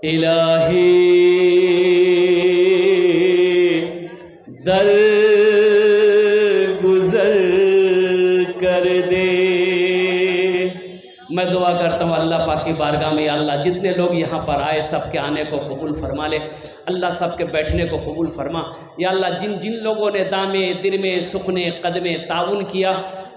इलाही दर गुजर कर दे। मैं दुआ करता हूँ अल्लाह पाक की बारगाह में, अल्लाह जितने लोग यहाँ पर आए सबके आने को कबूल फरमा ले, अल्लाह सबके बैठने को कबूल फरमा। या अल्लाह जिन जिन लोगों ने दामे दिरमे सुखने कदमे ताउन किया,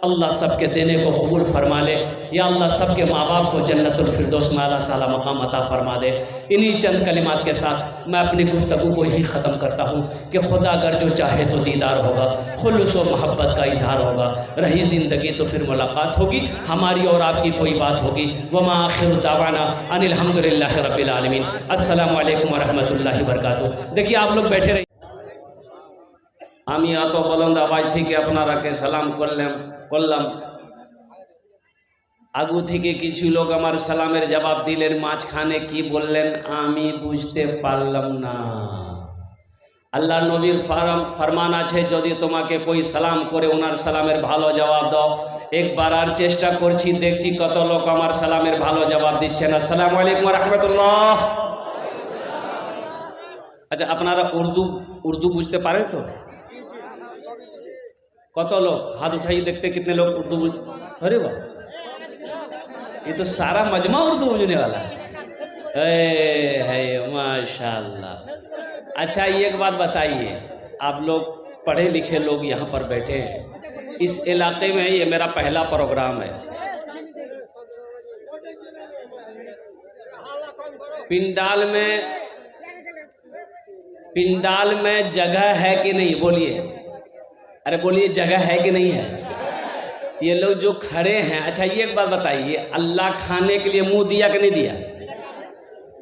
अल्लाह सबके देने को कबूल फरमा ले। या अल्लाह सबके माँ बाप को जन्नतुल फिरदौस में आला साला मकाम अता फरमा दे। इन्हीं चंद कलिमात के साथ मैं अपनी गुफ्तगू को यही ख़त्म करता हूँ कि खुदा अगर जो चाहे तो दीदार होगा, खुलूस व मोहब्बत का इजहार होगा, रही ज़िंदगी तो फिर मुलाकात होगी, हमारी और आपकी कोई बात होगी। वमा आखिरु दावाना अनिल हम्दुलिल्लाहि रब्बिल आलमीन। अस्सलामु अलैकुम व रहमतुल्लाहि व बरकातुहू। देखिए आप लोग बैठे रहिए। আমি এত বলন্দ আওয়াজ থেকে আপনারাকে সালাম করলাম। আগু থেকে কিছু লোক আমার সালামের জবাব দিলেন, মাঝখানে কি বললেন আমি বুঝতে পারলাম না। আল্লাহ নবীর ফরমান আছে, যদি তোমাকে কই সালাম করে ওনার সালামের ভালো জবাব দাও। একবার আর চেষ্টা করছি, দেখছি কত লোক আমার সালামের ভালো জবাব দিচ্ছেন। আসসালামু আলাইকুম ওয়া রাহমাতুল্লাহ। আচ্ছা, আপনারা উর্দু বুঝতে পারেন তো? कत लोग हाथ उठाइए, देखते कितने लोग उर्दू अरे वाह, ये तो सारा मजमा उर्दू बुझने वाला है माशाल्लाह। अच्छा, एक बात बताइए, आप लोग पढ़े लिखे लोग यहाँ पर बैठे हैं, इस इलाके में ये मेरा पहला प्रोग्राम है। पिंडाल में जगह है कि नहीं? बोलिए, अरे बोलिए, जगह है कि नहीं है? ये लोग जो खड़े हैं, अच्छा ये एक बात बताइए, अल्लाह खाने के लिए मुंह दिया कि नहीं दिया?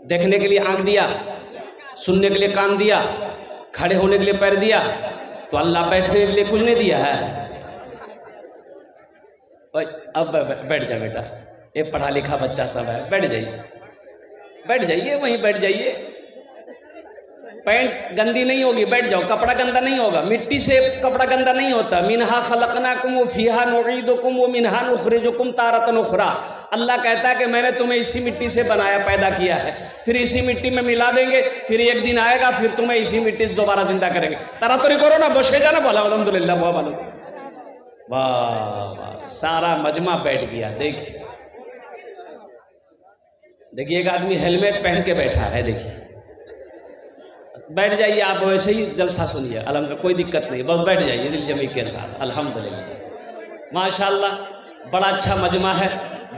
देखने के लिए आंख दिया, सुनने के लिए कान दिया, खड़े होने के लिए पैर दिया, तो अल्लाह बैठने के लिए कुछ नहीं दिया है? अब बैठ जा बेटा, ये पढ़ा लिखा बच्चा सब है, बैठ जाइए वहीं बैठ जाइए। पैंट गंदी नहीं होगी, बैठ जाओ। कपड़ा गंदा नहीं होगा, मिट्टी से कपड़ा गंदा नहीं होता। मिनहा खलकनाकुम व फीहा नुईदुकुम व मिनहा नुखरिजुकुम तारतन उखरा। अल्लाह कहता है कि मैंने तुम्हें इसी मिट्टी से बनाया, पैदा किया है, फिर इसी मिट्टी में मिला देंगे, फिर एक दिन आएगा फिर तुम्हें इसी मिट्टी से दोबारा जिंदा करेंगे। तरातरी करो ना, बसे जाना, बोला अल्हम्दुलिल्लाह। वाह वाह, सारा मजमा बैठ गया। देखिए एक आदमी हेलमेट पहन के बैठा है, देखिए। बैठ जाइए, आप वैसे ही जलसा सुनिए, अल्हम्दुलिल्लाह, कोई दिक्कत नहीं, बस बैठ जाइए दिल जमी के साथ। अल्हम्दुलिल्लाह, माशाल्लाह, बड़ा अच्छा मजमा है,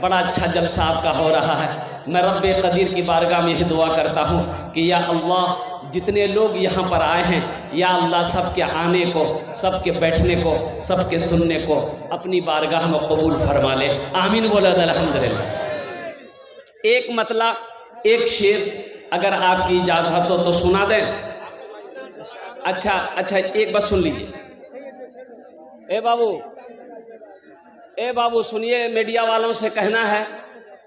बड़ा अच्छा जलसा आपका हो रहा है। मैं रब्बे कदीर की बारगाह में यही दुआ करता हूँ कि या अल्लाह जितने लोग यहाँ पर आए हैं, या अल्लाह सबके आने को, सबके बैठने को, सबके सुनने को अपनी बारगाह में कबूल फरमा ले। आमीन बोला अल्हम्दुलिल्लाह। एक मतला, एक शेर अगर आपकी इजाज़त हो तो सुना दें। अच्छा, एक बात सुन लीजिए। ए बाबू सुनिए, मीडिया वालों से कहना है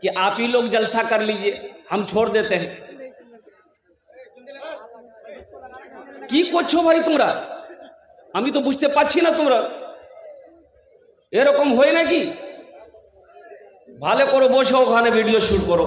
कि आप ही लोग जलसा कर लीजिए, हम छोड़ देते हैं। কি করছো ভাই তোমরা? আমি তো বুঝতে পারছি না তোমরা এরকম হয় নাকি? ভালো করে বসে ওখানে ভিডিও শুট করো।